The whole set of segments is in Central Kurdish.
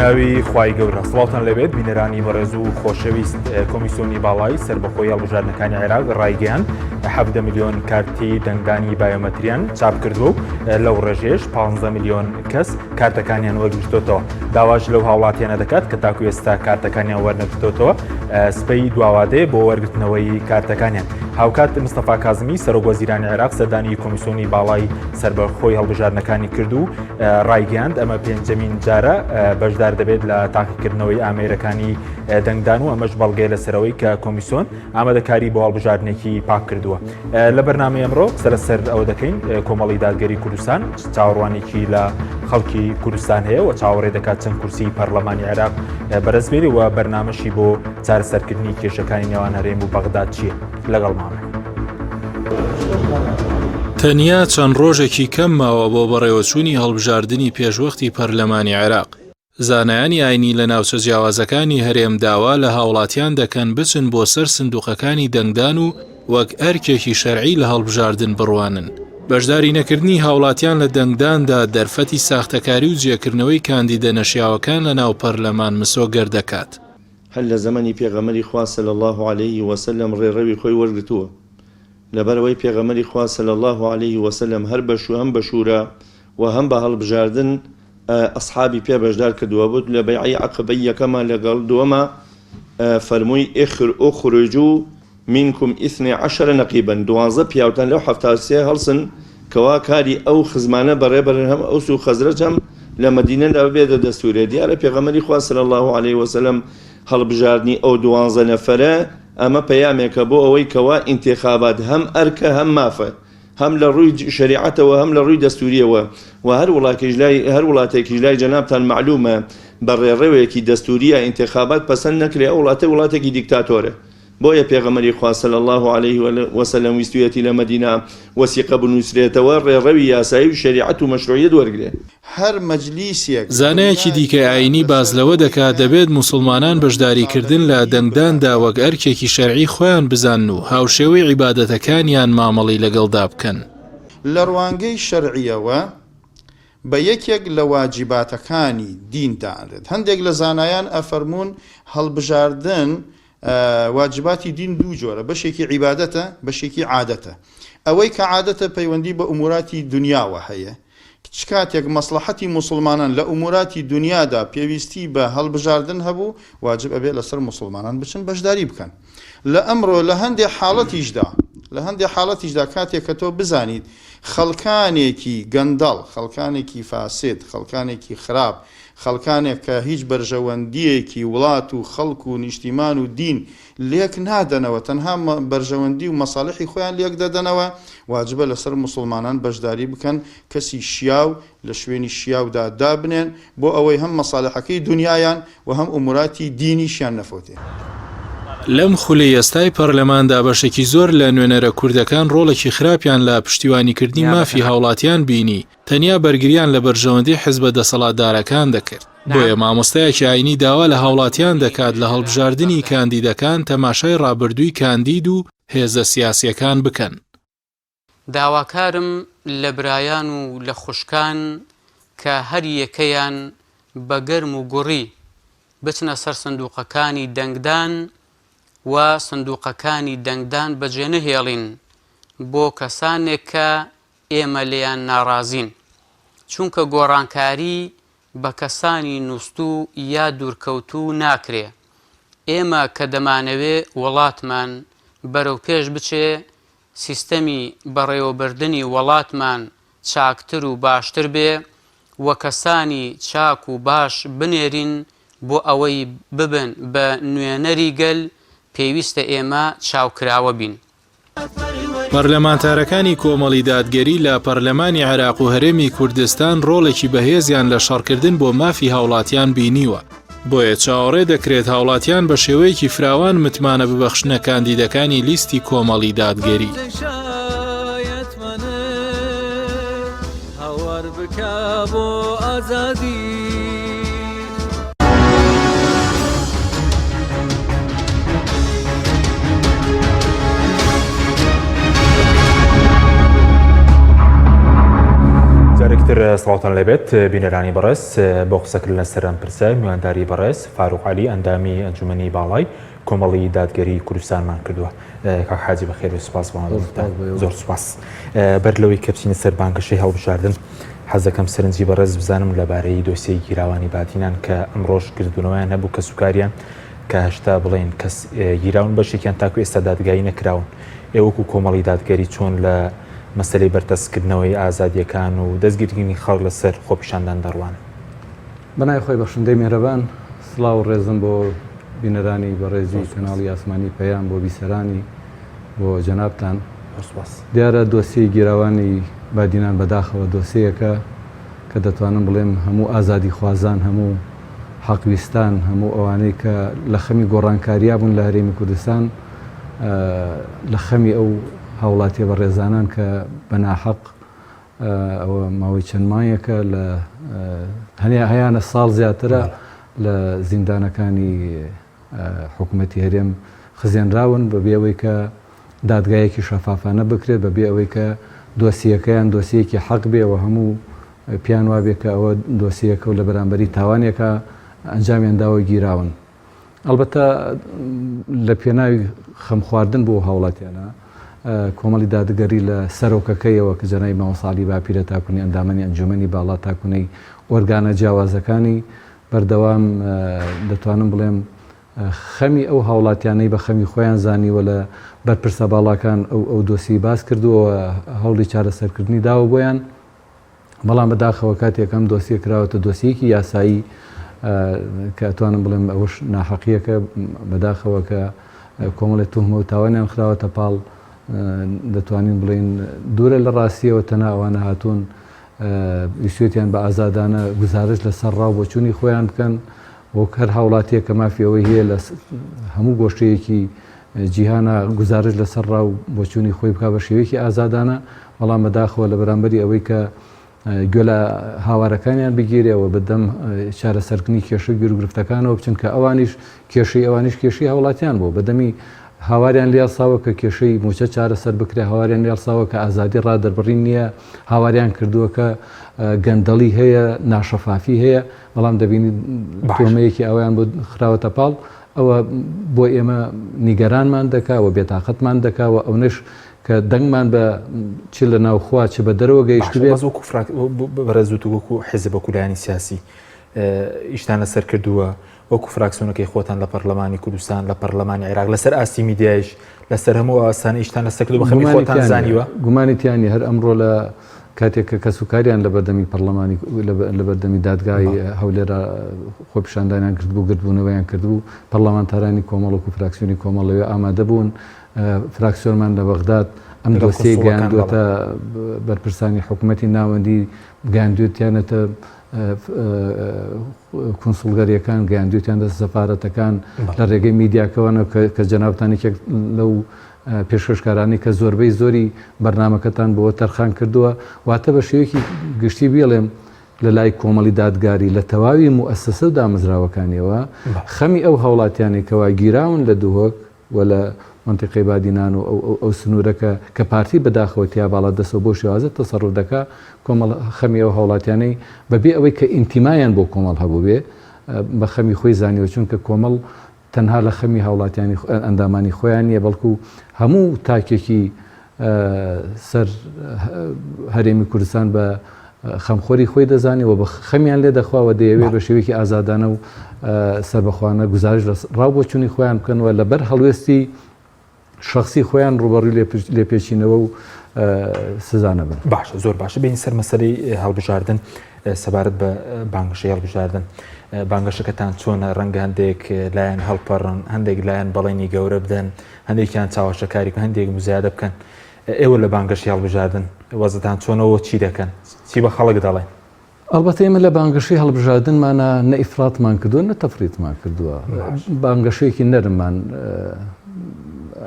بەناوی خوای گەورە سڵاوتان لەبێت بینەرانی بەڕێز و خۆشەویست کۆمیسیۆنی باڵای سەربەخۆی هەڵبژاردنەکانی عێراق ڕایگەیاند 17 میلیۆن کارتی دەنگدانی بایۆمەتریان چاپ کردووە و لەو ڕێژێش 15 میلیۆن کەس کارتەکانیان وەرگرتوتەوە. داواش لەو هاوڵاتیانە دەکات کە تاکو ئێستا کارتەکانیان وەرنەگرتوتەوە سپەی دواوادەیە بۆ وەرگرتنەوەی کارتەکانیان. هاوکات مستەفا کازمی سەرۆکوەزیرانی عێراق سەردانی کۆمیسیۆنی باڵای سەربەخۆی هەڵبژاردنەکانی کرد و ڕایگەیاند ئەمە پێنجەمین جارە بەشدار دەبێت لە تاقیکردنەوەی ئامێرەکانی دەنگدان و ئەمەش بەڵگەیە لەسەرەوەی کە کۆمیسیۆن ئامادەکاری بۆ هەڵبژاردنێکی پاک کردووە. لە بەرنامەی ئەمڕۆ سەرەسەر ئەوە دەکەین کۆمەڵی دادگەری کوردستان چاوەڕوانێکی لە خەڵکی کوردستان هەیە و چاوەڕێ دەکات چەند کورسی پەرلەمانی عێراق بەرزبێری و بەرنامەشی بۆ چارەسەرکردنی کێشەکانی نێوان هەرێم و بەغداد چییە؟ لەگەڵمانە. تەنیا چەند ڕۆژێکی کەم ماوە بۆ بەڕێوەچوونی هەڵبژاردننی پێشوەختی پەرلەمانی عێراق. زانایانی ئاینی لە ناوچە جیاوازەکانی هەرێم داوا لە هاوڵاتیان دەکەن بچن بۆ سەر سندوقەکانی دەنگدان و وەک ئەرکێکی شەرعی لە هەڵبژاردن بڕوانن. بەشداری نەکردنی هاوڵاتیان لە دەنگداندا دەرفەتی ساختەکاری و جێکردنەوەی کاندیدە نەشیاوەکان لە ناو پەرلەمان مسۆگەر دەکات. هەر لە زەمەنی پێغەمبەری خوا صلی الله عليه وسلم ڕێڕەوی خۆی وەرگرتووە. لەبەرەوەی پێغەمبەری خوا صلی الله عليه وسلم هەر هەم بە شورا و هەم بە هەڵبژاردن ئەصحابی پێ بەشدار کردووە بوو. لە بەیعەی عەقبەی یەکەمە لەگەڵ دووەمە فەرمووی ئوخرجوا منکم 12 نەقیبا 12 پیاوتان لەو 73 هەڵسن کەوا کاری ئەو خزمانە بەڕێبەرن هەم ئەوس و خەزرەج هەم لە مەدینەدا بێتە دەستورێ. دیارە پێغەمبەری خوا صلی الله عليه وسلم هەڵبژاردنی ئەو 12 نەفەرە ئەمە پەیامێکە بۆ ئەوەی کەوا ئینتیخابات هەم ئەرکە هەم مافە هەم لە ڕووی شریعەتەوە هەم لە ڕووی دەستوریەوە و هەر وڵاتێکی لای جەنابتان معلومە بە ڕێڕەوەیەکی دەستوریە ئینتیخابات پەسەند نەکرێ ئەو وڵاتێکی دیکتاتۆرە. بۆیە پێغەمبەری خوا صلی الله عليه وسلم ویستویەتی لە مەدینە وەسیقە بنووسرێتەوە ڕێڕەوی یاسایی و شریعەت و مەشروعیەت وەرگرێ. هەر مەجلیسێک زانایەکی دیکە ئاینی باز لەوە دەکات دەبێت موسڵمانان بەشداریکردن لە دەنگداندا وەک ئەرکێکی شەرعی خۆیان بزان و هاوشێوەی عیبادەتەکانیان مامەڵی لەگەڵدا بکەن. لە ڕوانگەی شەرعیەوە بە یەکێک لە واجیباتەکانی دینتانرێت. هەندێک لە زانایان ئەفەرمون هەڵبژاردن واجباتی دین دوو جۆرە، بەشێکی عیبادەتە بەشێکی عادەتە. ئەوەی کە عادەتە پەیوەندی بە ئوموراتی دنیاوە هەیە. کاتێک مەسلحەتی موسڵمانان لە ئوموراتی دنیادا پێویستی بە هەڵبژاردن هەبوو واجب ئەبێ لەسەر موسڵمانان بچن بەشداری بکەن. لە ئەمڕۆ لە هەندێک حاڵەتیشدا کاتێک کە تۆ بزانیت خەڵکانێکی گەندەڵ، خەڵکانێکی فاسد، خەڵکانێکی خراپ، خەڵکانێک کە هیچ بەرژەوەندیەکی وڵات و خەڵک و نیشتیمان و دین لێک نادەنەوە، تەنها بەرژەوەندی و مەساڵحی خۆیان لێک دەدەنەوە، واجبە لەسەر موسڵمانان بەشداری بکەن کەسی شیاو لە شوێنی شیاودا دابنێن بۆ ئەوەی هەم مەساڵحەکەی دنیایان و هەم ئوموراتی دینیشیان نەفۆتێ. لەم خولەی ئێستای پەرلەماندا بەشێکی زۆر لە نوێنەرە کوردەکان ڕۆڵێکی خراپیان لە پشتیوانیکردنی مافی هاوڵاتیان بینی، تەنیا بەرگریان لە بەرژەوەندی حیزبە دەسەڵاتدارەکان دەکرد. بۆیە مامۆستایەکی ئاینی داوا لە هاوڵاتیان دەکات لە هەڵبژاردننی کاندیدەکان تەماشای ڕابردووی کاندید و هێزە سیاسیەکان بکەن. داواکارم لە برایان و لە خوشکان کە هەر یەکەیان بە گەرم و گوڕی بچنە سەر سندوقەکانی دەنگدان و سندوقەکانی دەنگدان بەجێ نەهێڵین بۆ کەسانێک کە ئێمە لێیان ناڕازین، چونکە گۆڕانکاری بە کەسانی نووستوو یا دوورکەوتوو ناکرێ. ئێمە کە دەمانەوێ وڵاتمان بەرەو پێش بچێ، سیستەمی بەڕێوەبردننی وڵاتمان چاکتر و باشتر بێ و کەسانی چاک و باش بنێرین بۆ ئەوەی ببن بە نوێنەری گەل، پێویستە ئێمە چاوکراوە بین. پەرلەمانتارەکانی کۆمەڵی دادگەری لە پەرلەمانی عێراق و هەرێمی کوردستان ڕۆڵێکی بەهێزیان لە شەڕکردن بۆ مافی هاوڵاتیان بینیوە. بۆیە چاوەڕێ دەکرێت هاوڵاتیان بە شێوەیەکی فراوان متمانە ببەخشنە کاندیدەکانی لیستی کۆمەڵی دادگەری. زۆرتر سڵاتان لەبێت بینەرانی بەڕێز بۆ قسەکردن لەسەر ئەم پرسە میوانداری بەڕێز فاروق عەلی ئەندامی ئەنجومەنی باڵای کۆمەڵی دادگەری کوردستانمان کردووە. کاک حاجی بەخێر و سوپاس زۆر سوپاس. بەر لەوەی کە بچینە سەر بانگەشەی هەڵبژاردن حەز دەکەم سەرنجی بەڕێز بزانم لەبارەی دۆسیەی گیراوانی باتینان کە ئەمڕۆژ گردونەوەیان هەبوو کە سوکاریان کە هەشتا بڵێن کەس گیراون بەشێکیان تاکو ئێستا دادگایی نەکراون. ئێوەکو کۆمەڵی دادگەری چۆن لە مەسەلەی بەردەستکردنەوەی ئازادیەکان و دەستگیرکردنی خەڵک لەسەر خۆپیشاندان دەڕوان. بەنای خۆی بەخشندەی میێرەبان سڵاو و ڕێزم بۆ بینەرانی بەڕێزی کەناڵی ئاسمانی پەیام بۆ بیسەرانی بۆ جەنابتان. دیارە دۆسیی گیراوانی بادینان بەداخەوە دۆسیەکە کە دەتوانم بڵێم هەموو ئازادی خوازان هەموو حەقویستان هەموو ئەوانەی کە لە خەمی گۆڕانکاریا بوون لە هەرێمی کوردستان لە خەمی ئەو هاوڵاتیە بە ڕێزانان کە بەناحەق ئەوە ماوەی چەند مایەکە لە هەیانە ساڵ زیاترە لە زیندانەکانی حکوومەتی هەرێم خزێنراون بەبێ ئەوەی کە دادگایەکی شەفافانە بکرێت بەبێ ئەوەی کە دۆسیەکەیان دۆسیەکی حەق بێەوە هەموو پیان وابێت کە ئەوە دۆسیەکە و لە بەرامبەری تاوانێکە ئەنجامیان داوای گیراون. ئەلبەتە لە پێناوی خەم خواردن بۆ هاوڵاتیانە کۆمەڵی دادگەری لە سەرۆکەکەیەوە کە جەنای ماوەساڵی باپیرە تاکوونی ئەندامەنی ئەنجومەنی باڵا تاکوونەی ئۆرگانە جیاوازەکانی بەردەوام دەتوانم بڵێم خەمی ئەو هاوڵاتیانەی بە خەمی خۆیان زانیوە لە بەرپرسە باڵاکان ئەو دۆسی باس کردووە هەوڵی چارەسەرکردنی داوە بۆیان. بەڵام بەداخەوە کاتێکم دۆسیە کراوەتە دۆسیەکی یاسایی کە ئەتوانم بڵێم ئەوش ناحەقیەکە بەداخەوە کە کۆمەڵی توهمە و تاوانیان خراوەتە پاڵ دەتوانین بڵین دوورە لە ڕاستیەوە تەنها ئەوانە هاتوون ویسوێتیان بە ئازادانە گزارش لەسەر ڕاو بۆچوونی خۆیان بکەن وەک هەر هاوڵاتیە کە مافیەوەی هەیە لە هەموو گۆشتەیەکی جیهانە گزارش لەسەر ڕاو بۆچوونی خۆی بکە بە شێوەیەکی ئازادانە. بەڵام بەداخەوە لە بەرامبەری ئەوەی کە گوێ لە هاوارەکانیان بگیرێەوە بەدەم چارەسەرکردنی کێشە گرفتەکانەوە بچن کە ئەوانیش کێشەی هاوڵاتیان بوو بەدەمی هاواریان لێڵساوە کە کێشەی موچە چارەسەر بکرێ هاواریان لێڵساوە کە ئازادی ڕادەربڕین نییە هاواریان کردووە کە گەندەڵی هەیە ناشەفافی هەیە. بەڵام دەبینی تۆمەیەکی ئەویان بۆ خراوەتە پاڵ ئەوە بۆ ئێمە نیگەرانمان دەکاوە بێتاقەتمان دەکاوە ئەونش کە دەنگمان بە چ لە ناوخوا چ بە دەرەوە گەیشت بێت بەڕێزوت وەکو حیزب وەکولایانی سیاسی ئیشتان لەسەر کردووە وەکو فراکسیۆنەکەی خۆتان لە پەرلەمانی کوردستان لە پەرلەمانی عێراق لەسەر ئاستی میدیایش لەسەر هەموو ئاسانە ئیشتان لەسەر کردو بە خەمی خۆتان زانیوە گومانیتیانی هەر ئەمڕۆ لە کاتێک کە کەسوکاریان لە بەردەمی پەرلەمانی لە بەردەمی دادگای هەولێرە خۆپیشاندانیان کردبوو گردبوونەوەیان کردبوو پەرلەمانتارانی کۆمەڵ وەکو فراکسیۆنی کۆمەڵ لەوێ ئامادە بوون فراکسیۆنمان لە بەغداد ئەم دۆسیەی گەیاندوێتە بەرپرسانی حکوومەتی ناوەندی گەیاندوێتیانەتە کونسڵگەریەکان گەیاندوێتیان سەفارەتەکان لە ڕێگەی میدیاکەوەنە کە جەنابتانێکێک لەو پێشکەشکارانی کە زۆربەی زۆری بەرنامەکەتان بۆ تەرخان کردووە واتە بە شێوەیەکی گشتی بێڵێم لە لای کۆمەڵی دادگاری لە تەواوی موئەسسە و دامەزراوەکانیەوە خەمی ئەو هاوڵاتیانی کەوا گیراون لە دووهۆک و لە منتیقی بادینان و ئەو سنوورەکە کە پارتی بەداخەوە تیا باڵا دەسەوە بۆ شێوازە تەسەڕف دەکا کۆمەڵ خەمی ئەو هاوڵاتیانەی بەبێ ئەوەی کە ئینتیمایان بۆ کۆمەڵ هەبوو بێ بە خەمی خۆی زانیوە چونکە کۆمەڵ تەنها لە خەمی هاوڵاتیانی ئەندامانی خۆیان نیە بەڵکو هەموو تاکێکی سەر هەرێمی کوردستان بە خەمخۆری خۆی دەزانێەوە بە خەمیان لێ دەخواوە دەیەوێت بە شێوەیەکی ئازادانە و سەربەخواانە گزارش ڕاو بۆچوونی خۆیان بکەنەوە لەبەر هەڵوێستی شخصی خۆیان ڕوبەڕووی لێپێچینەوە و سزانە بن. باشە زۆر باشە بینی سەر مەسەلەی هەڵبژاردن سەبارەت بە بانگشەی هەڵبژاردن بانگەشەکەتان چۆنە ڕەنگە هەندێک لایەن هەڵپەڕن هەندێک لایەن بەڵێنی گەورە بدەن هەندێکیان چاوەشەکاری و هەندێک مزیادە بکەن ئێوە لە بانگەشی هەڵبژاردن وەزتان چۆنەوە چی دەکەن چی بە خەڵک دەڵێن؟ ئەلبەتە ئێمە لە بانگەشەی هەڵبژاردنمانە نە ئیفراتمان کردووە نە تەفریتمان کردووە بانگەشەیەکی نەرممان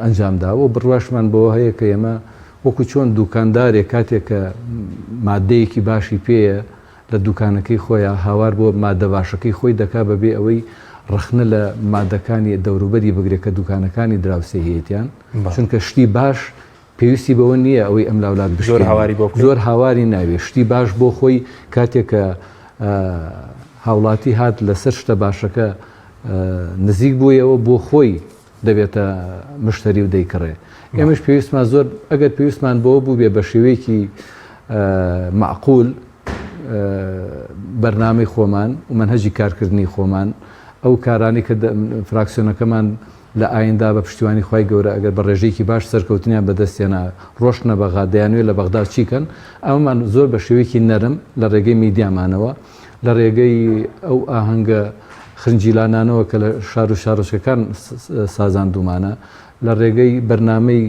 ئەنجامداوە بڕواشمان بەوە هەیە کە ئێمە وەکو چۆن دوکاندارێک کاتێک کە مادەیەکی باشی پێیە لە دوکانەکەی خۆیان هاوار بۆ مادە باشەکەی خۆی دەکا بەبێ ئەوەی ڕخنە لە مادەکانی دەوروبەری بگرێت کە دوکانەکانی دراوسێ هەیەیان چونکە شتی باش پێویستی بەوە نییە ئەوەی ئەم لاولاد زۆر هاواری بۆ زۆر هاواری ناوێ شتی باش بۆ خۆی کاتێکە هاوڵاتی هات لەسەر شتە باشەکە نزیک بوویەوە بۆ خۆی دەبێتە مشتری و دەیکڕێ ئێمەش پێویستمان زۆر ئەگەر پێویستمان بۆ بوو بێ بە شێوەیەکی معقول بەرنامەی خۆمان و منهەجی کارکردنی خۆمان ئەو کارانی کە فراکسیۆنەکەمان لە ئایندا بە پشتیوانی خی گەورە ئەگەر بە ڕێژەیەکی باش سەرکەوتنیان بەدەستێنە ڕۆشنە بەغا دەیانوێت لە بەغدا چیکەن ئەومان زۆر بە شێوەیەکی نەرم لە ڕێگەی میدیامانەوە لە ڕێگەی ئەو ئاهەنگە خنجیلانانەوە کە لە شار و شارۆچەکان سازاندومانە لە ڕێگەی بەرنامەی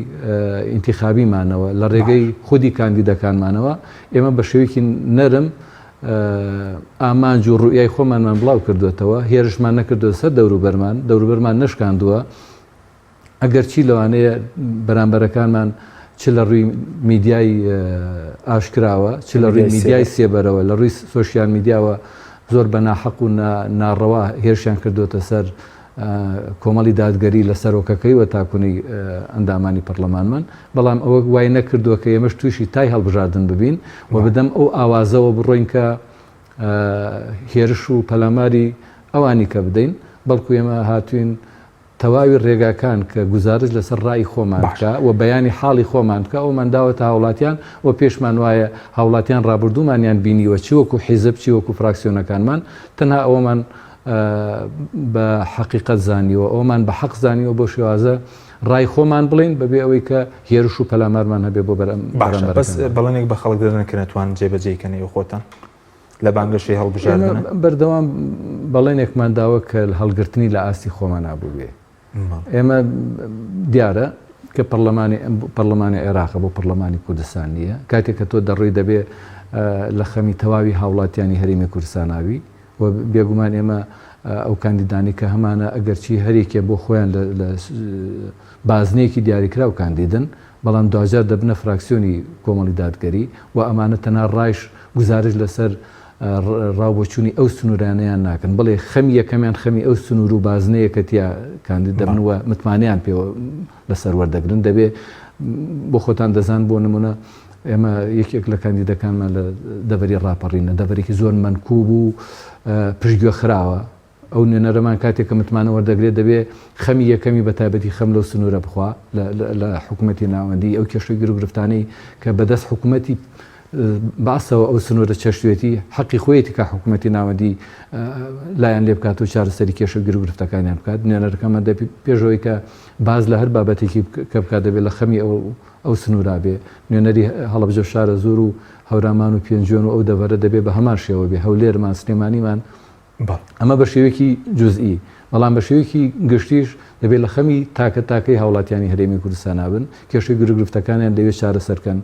ئینتیخابیمانەوە لە ڕێگەی خودی کاندیدەکانمانەوە ئێمە بە شێوەیەکی نەرم ئامانج و ڕوئای خۆمانمان بڵاو کردوێتەوە هێرشمان نەکردوە سەر دەوروبەرمان نشکاندووە ئەگەر چی لەوانەیە بەرامبەرەکانمان چ لە ڕووی میدیای ئاشکراوە چ لە ڕووی میدیای سێبەرەوە لە ڕووی سۆشیال میدیاوە زۆر بە ناحەق و ناڕەوا هێرشیان کردوتە سەر کۆمەڵی دادگەری لە سەرۆکەکەی و تاکوونی ئەندامانی پەرلەمانمان بەڵام ئەوە وای نەکردووە کە ئێمەش تووشی تای هەڵبژاردن ببین و بدەم ئەو ئاوازەوە بڕۆین کە هێرش و پەلاماری ئەوانی کە بدەین بەڵکو ئێمە هاتوین تەواوی ڕێگاکان کە گزارش لەسەر ڕای خۆمان بکە و بەیانی حاڵی خۆمان بکە ئەو منداوەتە هاوڵاتیان و پێشمان وایە هاوڵاتیان ڕابردوومانیان بینیوە چی وەکو حیزب چی وەکو فراکسیۆنەکانمان تەنها ئەوەمان بە حقیقت زانیوە ئەومان بە حەق زانیوە بۆ شێوازە ڕای خۆمان بڵین بەبێ ئەوەی کە هێرش و پەلامارمان هەبێ بۆ بەس بەڵێنێک بە خەڵک دەدەن کە نەتوان جێبەجێکەنەوە خۆتان لە بانگەشەی هەڵبژاردنە بەردەوام بەڵێنێکمان داوە کە هەڵگرتنی لە ئاستی خۆمان نابوو بێ ئێمە دیارە کە پەرلەمانی عێراق بۆ پەرلەمانی کوردستان نییە کاتێک کە تۆ دەڕووی دەبێ لە خەمی تەواوی هاوڵاتیانی هەرێمی کوردستاناوی و بێگومان ئێمە ئەو کاندیدانی کە هەمانە ئەگەرچی هەرێکێ بۆ خۆیان لە بازنەیەکی دیاریکرا و کاندیدن بەڵام دوجار دەبنە فراکسیۆنی کۆمەڵی دادگەری و ئەمانە تەنها ڕایش گزارش لەسەر ڕاوبۆچوونی ئەو سنوورانیان ناکەن بڵێ خەمی یەکەمیان خەمی ئەو سنوور و بازنەیە کە تیا کاندید دەبنەوە متمانیان پێوە لەسەر وەردەگرن دەبێ بۆ خۆتان دەزان بۆ نمونە ئێمە یەکێک لە کاندیدەکانمان لە دەبەری ڕاپەڕینە دەبەرێکی زۆر منکوب و پشتگوێ خراوە ئەو نوێنەرەمان کاتێک کە متمانە وەردەگرێت دەبێ خەمی یەکەمی بە تایبەتی خەم لەو سنوورە بخوا لە حکوومەتی ناوەندی ئەو کێشەی گرفتانەی کە بەدەست حکوومەتی باسەوە ئەو سنوورە چەشتوێتی حەقی خۆیەتی کە حکوومەتی ناوەندی لایەن لێ بکات و چارەسەری کێشە گرفتەکانیان بکات نوێنەرەکەمان دەبی پێشەوەی کە باز لە هەر بابەتێکی کە بکات دەبێت لە خەمی ئەو سنوورا بێ نوێنەری هەڵەبجە شارە زۆر و هەورامان و پێنجۆن و ئەو دەبەرە دەبێت بە هەمان شێوە بێ هەولێرمان سلێمانیمان ئەمە بە شێوەیەکی جزئی بەڵام بە شێوەیەکی گشتیش دەبێت لە خەمی تاکەی هاوڵاتیانی هەرێمی کوردستان نابن کێشەی گرفتەکانیان دەوێت چارەسەرکەن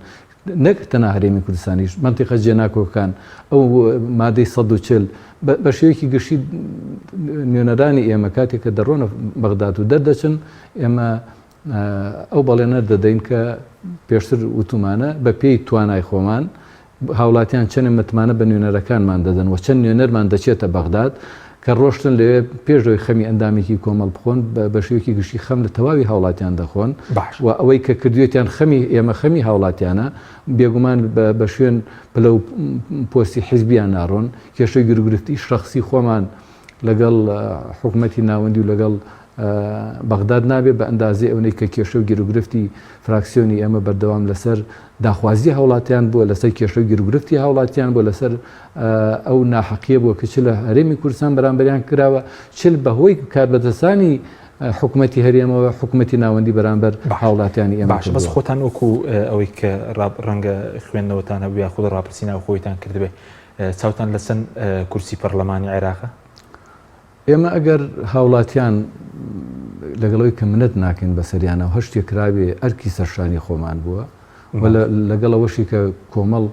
نەک تەنها هەرێمی کوردستانیش منتیقە جێناکۆکان ئەو مادەی 140 بە شێوەیەکی گشتی نوێنەرانی ئێمە کاتێک کە دەڕۆنە بەغداد و دەردەچن ئێمە ئەو بەڵێنە دەدەین کە پێشتر وتومانە بە پێی توانای خۆمان هاوڵاتیان چەند متمانە بە نوێنەرەکانمان دەدەن و چەند نوێنەرمان دەچێتە بەغداد کە ڕۆشتن لەوێ پێشەوەی خەمی ئەندامێکی کۆمەڵ بخۆن بە شێوەیەکی گشتی خەم لە تەواوی هاوڵاتیان دەخۆن و ئەوەی کە کردوێتیان ئێمە خەمی هاوڵاتیانە بێگومان بە شوێن پلە و پۆستی حیزبیان ناڕۆن کێشەی گرگرفتی شخصی خۆمان لەگەڵ حکوومەتی ناوەندی و لەگەڵ بەغداد نابێت بە ئەندازێ ئەوەی کە کێشە و گیرروگرفتی فراکسیۆنی ئەمە بەردەوام لەسەر داخوازی هاوڵاتیان بووە لەسەر کێشە و گیرروگرفتی هاوڵاتیان بۆ لەسەر ئەو ناحەقیە بووە کە چ لە هەرێمی کوردستان بەرامبەریان کراوە چل بەهۆی کاربەدەستانی حکوومەتی هەرێمەوە حکوومەتی ناوەندی بەرامبەر هاوڵاتیانی ئێمە باش بەس خۆتان وەکو ئەوەی کە ڕەنگە خوێندنەوەتان هەبوو یا خۆ ڕاپرسینا و خۆیتان کردبێ چاوتان لەسەن کورسی پەرلەمانی عێراقە ئێمە ئەگەر هاوڵاتیان لەگەڵەوەی کە منەت ناکەین بەسەریانە هەشتێ کراوێ ئەرکی سەرشانی خۆمان بووە لەگەڵەوەشی کە کۆمەڵ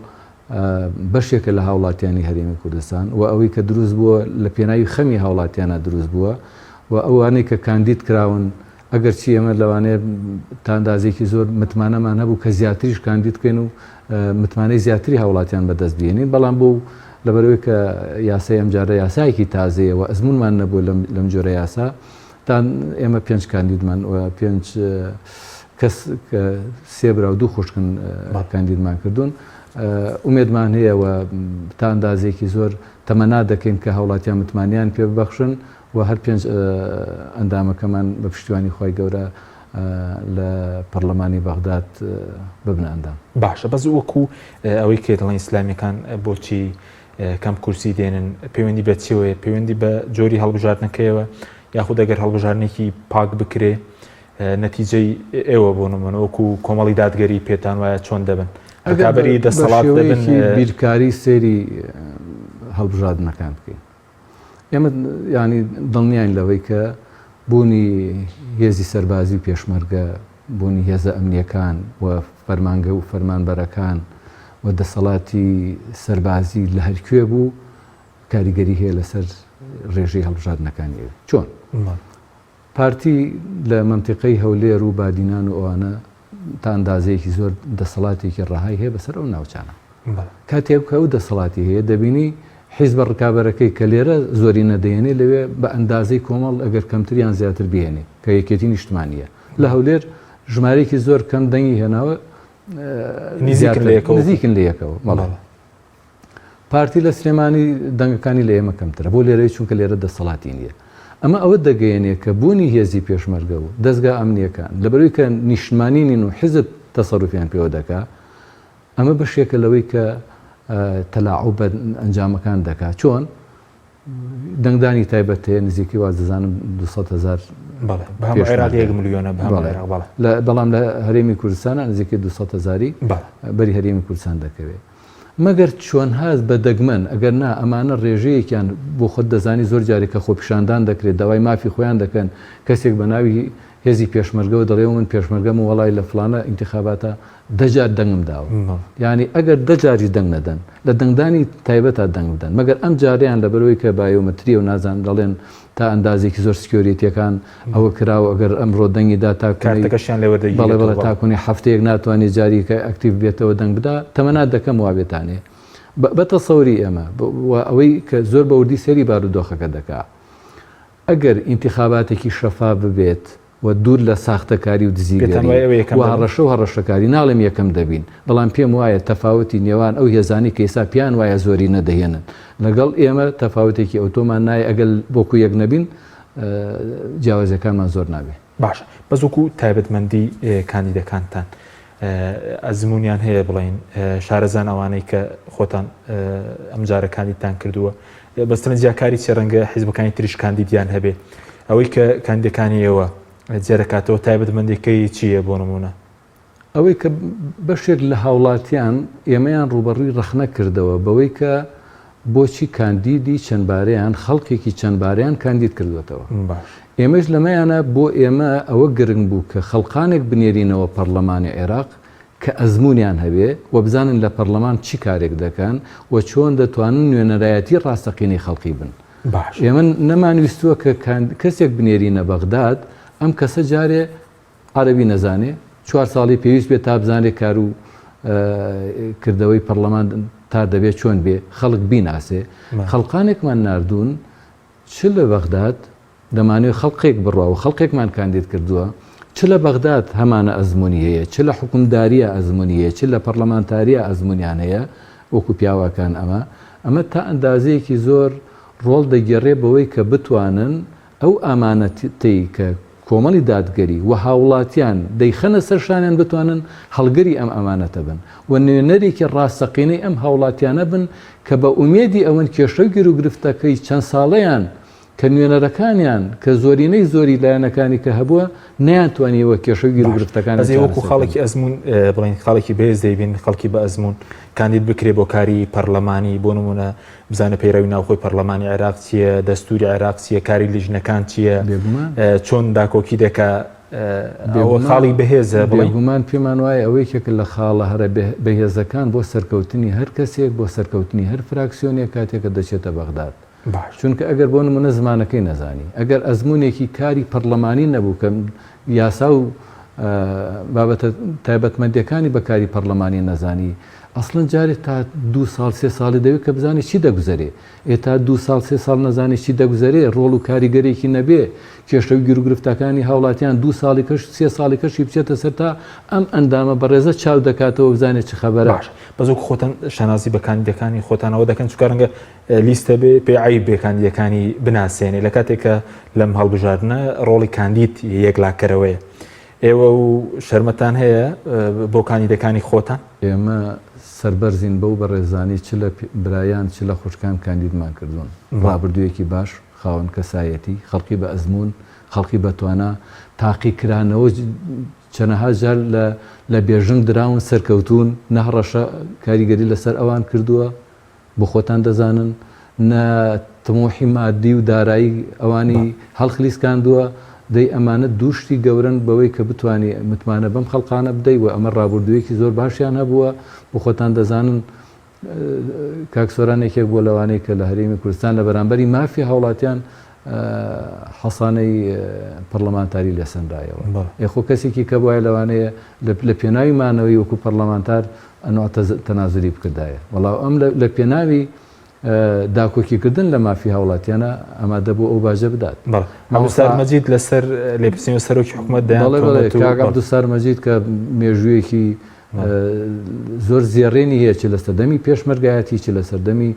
بەشێکە لە هاوڵاتیانی هەرێمی کوردستان و ئەوەی کە دروست بووە لە پێناوی خەمی هاوڵاتیانە دروست بووە و ئەوانەی کە کاندید کراون ئەگەر چی ئێمە لەوانەیە تاندازێکی زۆر متمانەمان هەبوو کە زیاتریش کاندید بکەین و متمانەی زیاتری هاوڵاتیان بەدەست بێنین بەڵام بۆ لەبەرەوەی کە یاسای ئەم جارە یاسایەکی تازەیە و ئەزمونمان نەبوو لەم جۆرە یاسا تا ئێمە 5 کاندیدمان و 5 کەس سێ برا و دوو خوشکن کاندیدمان کردوون ئومێدمان هەیەەوە تا ئەندازێکی زۆر تەمەنا دەکەین کە هاوڵاتیان متمانیان پێ ببەخشن و هەر 5 ئەندامەکەمان بە پشتیوانی خۆی گەورە لە پەرلەمانی بەغداد ببنە ئەندام. باشە بەس وەکو ئەوەی کێ دەڵێن ئیسلامیەکان بۆچی کەم کورسی دێنن پەیوەندی بە چێوەیە پەیوەندی بە جۆری هەڵبژاردنەکەیەوە یاخود ئەگەر هەڵبژاردنێکی پاک بکرێ نەتیجەی ئێوە بۆ نمونە وەکو کۆمەڵی دادگەری پێتان وایە چۆن دەبن ئەگەری دەسەڵات دەبن بیرکاری سێری هەڵبژاردنەکان بکەین. ئێمە ینی دڵنیان لەوەی کە بوونی هێزی سەربازی و پێشمەرگە بوونی هێزە ئەمنیەکان و فەرمانگە و فەرمانبەرەکان و دەسەڵاتی سەربازی لە هەرکوێ بوو کاریگەری هەیە لەسەر ڕێژەی هەڵبژاردنەکانی چۆن پارتی لە مەمتیقەی هەولێر و بادینان و ئەوانە تا ئەندازەیەکی زۆر دەسەڵاتێکی ڕاهای هەیە بەسەر ئەو ناوچانە کاتێک کە ئەو دەسەڵاتی هەیە دەبینی حیزب بە ڕکابەرەکەی کە لێرە زۆری نەدەێنێ لەوێ بە ئەندازەی کۆمەڵ ئەگەر کەمتریان زیاتر بێنێ کە یەکێتی نیشتمانیە لە هەولێر ژمارەیەکی زۆر کەم دەنگی هێناوە نزیکن لە یەکەوە پارتی لە سلێمانی دەنگەکانی لە ئێمە کەمترە بۆ لێرەی چونکە لێرە دەسەڵاتی نییە ئەمە ئەوە دەگەیەنێ کە بوونی هێزی پێشمەرگە و دەستگا ئەمنیەکان لەبەروی کە نیشتمانی نین و حیزب تەسەڕوفیان پێوە دەکا ئەمە بەشێکە لەوەی کە تەلاعوب بە ئەنجامەکان دەکات چۆن دەنگدانی تایبەت هەیە نزیکی واز دەزانم 200,000 بەڵام لە هەرێمی کوردستانە نزیکی 200,000 بەری هەرێمی کوردستان دەکەوێت مەگەر چۆن هاز بە دەگمەن ئەگەر نا ئەمانە ڕێژەیەکیان بۆ خۆت دەزانی زۆر جارێکە خۆپیشاندان دەکرێت داوای مافی خۆیان دەکەن کەسێک بە ناوی هێزی پێشمەرگەوە دەڵێ من پێشمەرگەم و وەڵای لە فلانە ئینتیخاباتە دەجار دەنگم داوە یعنی ئەگەر دەجاری دەنگ نەدەن لە دەنگدانی تایبەتە دەنگ بدەن مەگەر ئەم جاریان لە بەرەوەی کە بایۆمەتری و نازان دەڵێن تا ئەندازێکی زۆر سکیۆریتیەکان ئەوە کراوە ئەگەر ئەمڕۆ دەنگیدا تاکارتەکەشیان لێوەردەگیرێت بەڵێ بەڵێ تاکوونی هەفتەیەک ناتوانێت جاریکە ئەکتیڤ بێتەوە دەنگ بدا تەمەنات دەکەم وابێتانێ بەتەسەوری ئەمە ئەوەی کە زۆر بەوردی سەری بارودۆخەکە دەکا ئەگەر ئینتیخاباتێکی شەفا ببێت و دوور لە ساختەکاری و دزیگەری هەڕەشە و هەڕەشەکاری ناڵێم یەکەم دەبین بەڵام پێم وایە تەفاوتی نێوان ئەو هێزانی کە ئێستا پیان وایە زۆری نەدەهێنن لەگەڵ ئێمە تەفاوتێکی ئۆتۆمان نایە ئەگەر بۆکو یەک نەبین جیاوازەکانمان زۆر نابێت باشە بەزوەکو تایبەتمەندی کاندیدەکانتان ئەزممویان هەیە بڵین شارەزان ئەوانەی کە خۆتان ئەم جارەکانیتان کردووە بەسترن زیاکاری چێ ڕەنگە حیزبەکانی تریش کاندیدیان هەبێ ئەوەی کە کاندیدەکانیەوە جێرەکاتەوە تایبەتمەندیەکەی چییە بۆ نمونە ئەوەی کە بەشێک لە هاوڵاتیان ئێمەیان ڕوبەڕووی ڕەخنە کردەوە بەوەی کە بۆچی کاندیدی چەندبارەیان خەڵکێکی چەندبارەیان کاندید کردوێتەوە ئێمەش لەمەیانە بۆ ئێمە ئەوە گرنگ بوو کە خەڵقانێک بنێرینەوە پەرلەمانی عێراق کە ئەزممویان هەبێ و بزانن لە پەرلەمان چی کارێک دەکەن و چۆن دەتوانن نوێنەرایەتی ڕاستەقینی خەڵقی بن ئێمە نەمانویستووە کە کەسێک بنێرینە بەغداد ئەم کەسە جارێ عەرەبی نەزانێ 4 ساڵی پێویست بێت تا بزانێت کار و کردەوەی پەرلەمان تا دەبێت چۆن بێ خەڵک بیناسێ خەڵقانێکمان نردوون چ لە بەغداد دەمانوێت خەڵقێک بڕواوە خەڵقێکمان کاندید کردووە چ لە بەغداد هەمانە ئەزمموی هەیە چ لە حکومداریە ئەزمموی هەیە چ لە پەرلەمانتاریە ئەزممویان هەیە وەکو پیاوەکان ئەمە تا ئەندازەیەکی زۆر ڕۆڵ دەگەڕێ بەوەی کە بتوانن ئەو ئامانەتی کە کۆمەڵی دادگەری و هاوڵاتیان دەیخەنە سەرشانیان بتوانن هەڵگەری ئەم ئەمانەتە بن و نوێنەرێکی ڕاستەقینەی ئەم هاوڵاتیانە بن کە بە ئومێدی ئەوەن کێشەی گر و گرفتەکەی چەند ساڵەیان کە نوێنەرەکانیان کە زۆرینەی زۆری لایەنەکانی کە هەبووە نەیانتوانیەوە کێشەی گیر و گرفتەکان وەکو خاڵێکی ئەزمون بڵین خاڵێکی بێز دەیبین خەڵکی بە ئەزمون کاندید بکرێ بۆ کاری پەرلەمانی بۆ نمونە بزانە پەیڕەوی ناوخۆی پەرلەمانی عێراق چییە دەستوری عێراق چییە کاری لیژنەکان چییە چۆن داکۆکی دەکا خاڵی بەهێزە بڵێگومان پێمان وایە ئەوەیەکێک لە خاڵە هەرە بەهێزەکان بۆ سەرکەوتنی هەر کەسێک بۆ سەرکەوتنی هەر فراکسیۆنێک کاتێکە دەچێتە بەغداد چونکە ئەگەر بۆ نمونە زمانەکەی نەزانی ئەگەر ئەزمونێکی کاری پەرلەمانی نەبوو کە یاسا و بابەتە تایبەتمەندیەکانی بەکاری پەرلەمانی نەزانی ئەسڵەن جارێک تا 2 ساڵ 3 ساڵی دەوێت کە بزانێت چی دەگوزارێ ئێتا 2 ساڵ 3 ساڵ نەزانی چی دەگوزارێ ڕۆڵ و کاریگەرێکی نەبێ کێشەوی گیرروگرفتەکانی هاوڵاتیان 2 ساڵی کەش 3 ساڵی کەشی بچێتە سەر تا ئەم ئەندامە بەڕێزە چاو دەکاتەوە بزانێت چ خەبەرە بەزۆک خۆتان شەناسی بە کاندیدەکانی خۆتانەوە دەکەن چکە ڕەنگە لیستە بێ پێعی بێ کاندیدەکانی بناسیێنێ لە کاتێکە لەم هەڵبژاردنە ڕۆڵی کاندید یەکلاکەرەوەیە ئێوە و شەرمەتان هەیە بۆ کاندیدەکانی خۆتان ئێمە سەربەرزین بەو بە ڕێزانی چ لە برایان چ لە خوشکان کاندیدمان کردوون ڕابردوویەکی باش خاوەن کەسایەتی خەڵکی بە ئەزمون خەڵکی بەتوانە تاقیکرانەوە چەنەها جار لە بێژنگ دراون سەرکەوتون نەهڕەشە کاریگەری لەسەر ئەوان کردووە بۆ خۆتان دەزانن نە تمۆحی مادی و دارایی ئەوانی هەڵخلیسکاندووە دەی ئەمانە دووشتی گەورن بەوەی کە بتوانانی متمانە بەم خەڵقانە بدەی و ئەمە ڕابردوویەکی زۆر باشیان هەبووە بۆ خۆتان دەزانن کاکسۆرانێکێک بۆ لەوانەیە کە لە هەرێمی کوردستان لە بەرامبەری مافی هاوڵاتیان حەسانەی پەرلەمانتاری لێسەندایەوە یخۆ کەسێکی کە بواە لەوانەیە لە پێناوی مانەوەی وەکو پەرلەمانتار ئەنوە تەنازلی بکردایە وەڵاو ئەم لە پێناوی داکۆکیکردن لە مافی هاوڵاتیانە ئەمادە بۆ ئەو باژە بدات مەجید لەسەر لێپرسین و سەرۆکی حکوومەت عەبدولسار مەجید کە مێژوویەکی زۆر زیێڕێنی هەیە چ لە سەردەمی پێشمەرگایەتی چ لە سەردەمی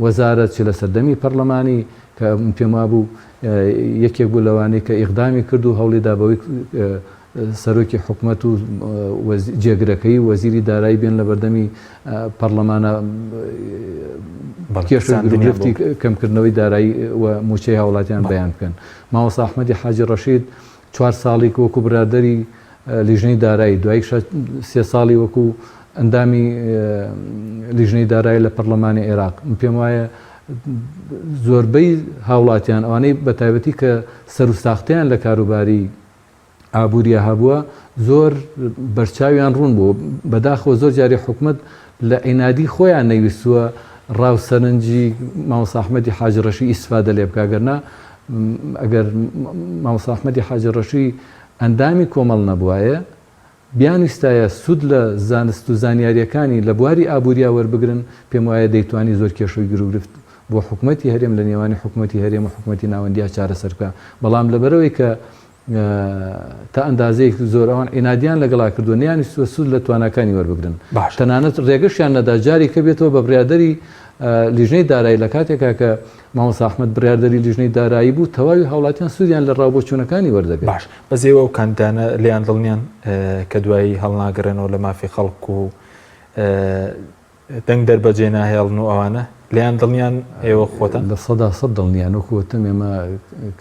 وەزارەت چ لە سەردەمی پەرلەمانی کە پێم وابوو یەکێک بوو لەوانەیە کە ئیقدامی کرد و هەوڵیدا بەوەی سەرۆکی حکوومەت و جێگرەکەی وەزیری دارایی بێن لە بەردەمی پەرلەمانە کێشەگرفتی کەمکردنەوەی دارایی و موچەی هاوڵاتیان بەیان بکەن مامۆستا ئەحمەدی حاجی ڕەشید 4 ساڵی وەکو برادەری لیژنەی دارایی دوای 3 ساڵی وەکو ئەندامی لیژنەی دارایی لە پەرلەمانی عێراق پێم وایە زۆربەی هاوڵاتیان ئەوانەی بە تایبەتی کە سەر و ساختیان لە کاروباری ئابووریە هەبووە زۆر بەرچاویان ڕوون بوو بەداخەوە زۆر جاری حکوومەت لە عینادی خۆیان نەویستووە ڕاوسەرنجی مامۆستا ئەحمەدی حاجی ڕەشی ئیسفادە لێ بکگەرنا ئەگەر مامۆستا ئەحمەدی حاجی ڕەشی ئەندامی کۆمەڵ نەبووایە بیانویستایە سوود لە زانست و زانیاریەکانی لە بواری ئابووریا وەربگرن پێم وایە دەیتوانی زۆر کێشەی گرروگرفت بۆ حکوومەتی هەرێم لە نێوانی حکوومەتی هەرێم و حکوومەتی ناوەندیا چارەسەر بکە بەڵام لەبەرەوەی کە تا ئەندازەیەک زۆر ئەوان ئینادیان لەگەڵا کردووە نیانویستوە سوود لە توانەکانی وەربگرن تەنانەت ڕێگەشیان نەدا جاری کە بێتەوە بە بڕیادەری لیژنەی دارایی لە کاتێکا کە مامۆستا ئەحمەد بڕیاردەری لیژنەی دارایی بوو تەواوی هاوڵاتیان سوودیان لە ڕاوبۆچوونەکانی وەردەگرت باش بەزێوە و کاندیدانە لیان دڵنیان کە دوایی هەڵناگرێنەوە لە مافی خەڵک و دەنگ دەربەجێ ناهێڵن و ئەوانە لیان دڵنیان ئێوە خۆتان لە 100% دڵنیان وەکوتم ئێمە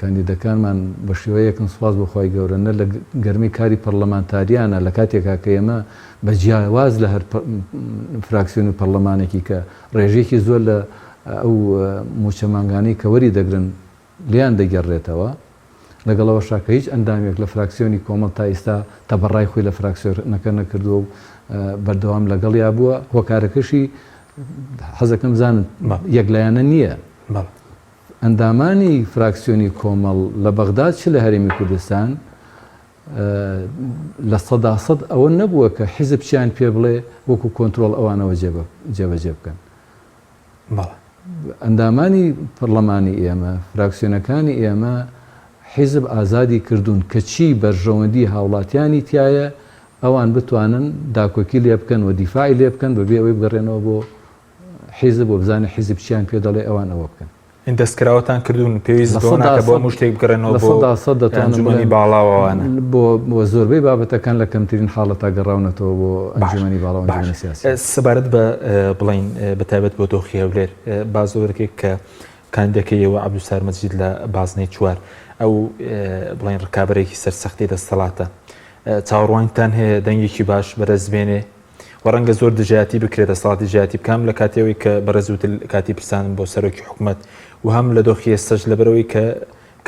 کاندیدەکانمان بە شێوەیەکم سوپاس بەخوای گەورە نە لە گەرمی کاری پەرلەمانتاریانە لە کاتێکا کە ئێمە بە جیاواز لە هەر فراکسیۆن و پەرلەمانێکی کە ڕێژێکی زۆر لە ئەو موچەمانگانەی کە وەری دەگرن لیان دەگەڕێتەوە لەگەڵەوە شاکە هیچ ئەندامێک لە فراکسیۆنی کۆمەڵ تا ئێستا تا بەڕای خۆی لە فراکسیۆنەکە نەکردووە و بەردەوام لەگەڵیا بووە هۆکارەکەشی حەزەکەم زانن یەکلایەنە نییە ئەندامانی فراکسیۆنی کۆمەڵ لە بەغداد چ لە هەرێمی کوردستان لە 100% ئەوە نەبووە کە حیزب چیان پێ بڵێ وەکو کۆنتترۆل ئەوانەوە جێبەجێ بکەن ئەندامانی پەرلەمانی ئێمە فراکسیۆنەکانی ئێمە حیزب ئازادی کردوون کە چی بەرژەوەندی هاوڵاتیانی تایە ئەوان بتوانن داکۆکی لێ بکەن و دیفاعی لێ بکەن بەبێ ئەوەی بگەڕێنەوە بۆ حیزب بۆ بزانە حیزب چیان پێ دەڵێ ئەوان ئەوە بکەن دەستکراوەتان کردوون پێویست بۆ هەموو شتێک بگەڕێنەوە بۆ ئەنجومەنی باڵاوانە بۆ زۆربەی بابەتەکان لە کەمترین حاڵەتا گەڕاونەتەوە بۆ ئەنجومەنی باڵاوە سیاسی سەبارەت بە بڵین بەتایبەت بۆ دۆخی هەولێر با زۆرێک کە کاندیدەکەیەوە عەبدولسار مەجید لە بازنەی چوار ئەو بڵین ڕکابەرێکی سەرسەختی دەستەڵاتە چاوەڕوانتان هەیە دەنگێکی باش بەرەزبێنێ و ڕەنگە زۆر دژایەتی بکرێت دەسەڵاتی ژایەتی بکەم لە کاتێەوەی کە بەڕێزوت کاتی پرسانم بۆ سەرۆکی حکوومەت و هەم لە دۆخی ئێستاش لەبەرەوەی کە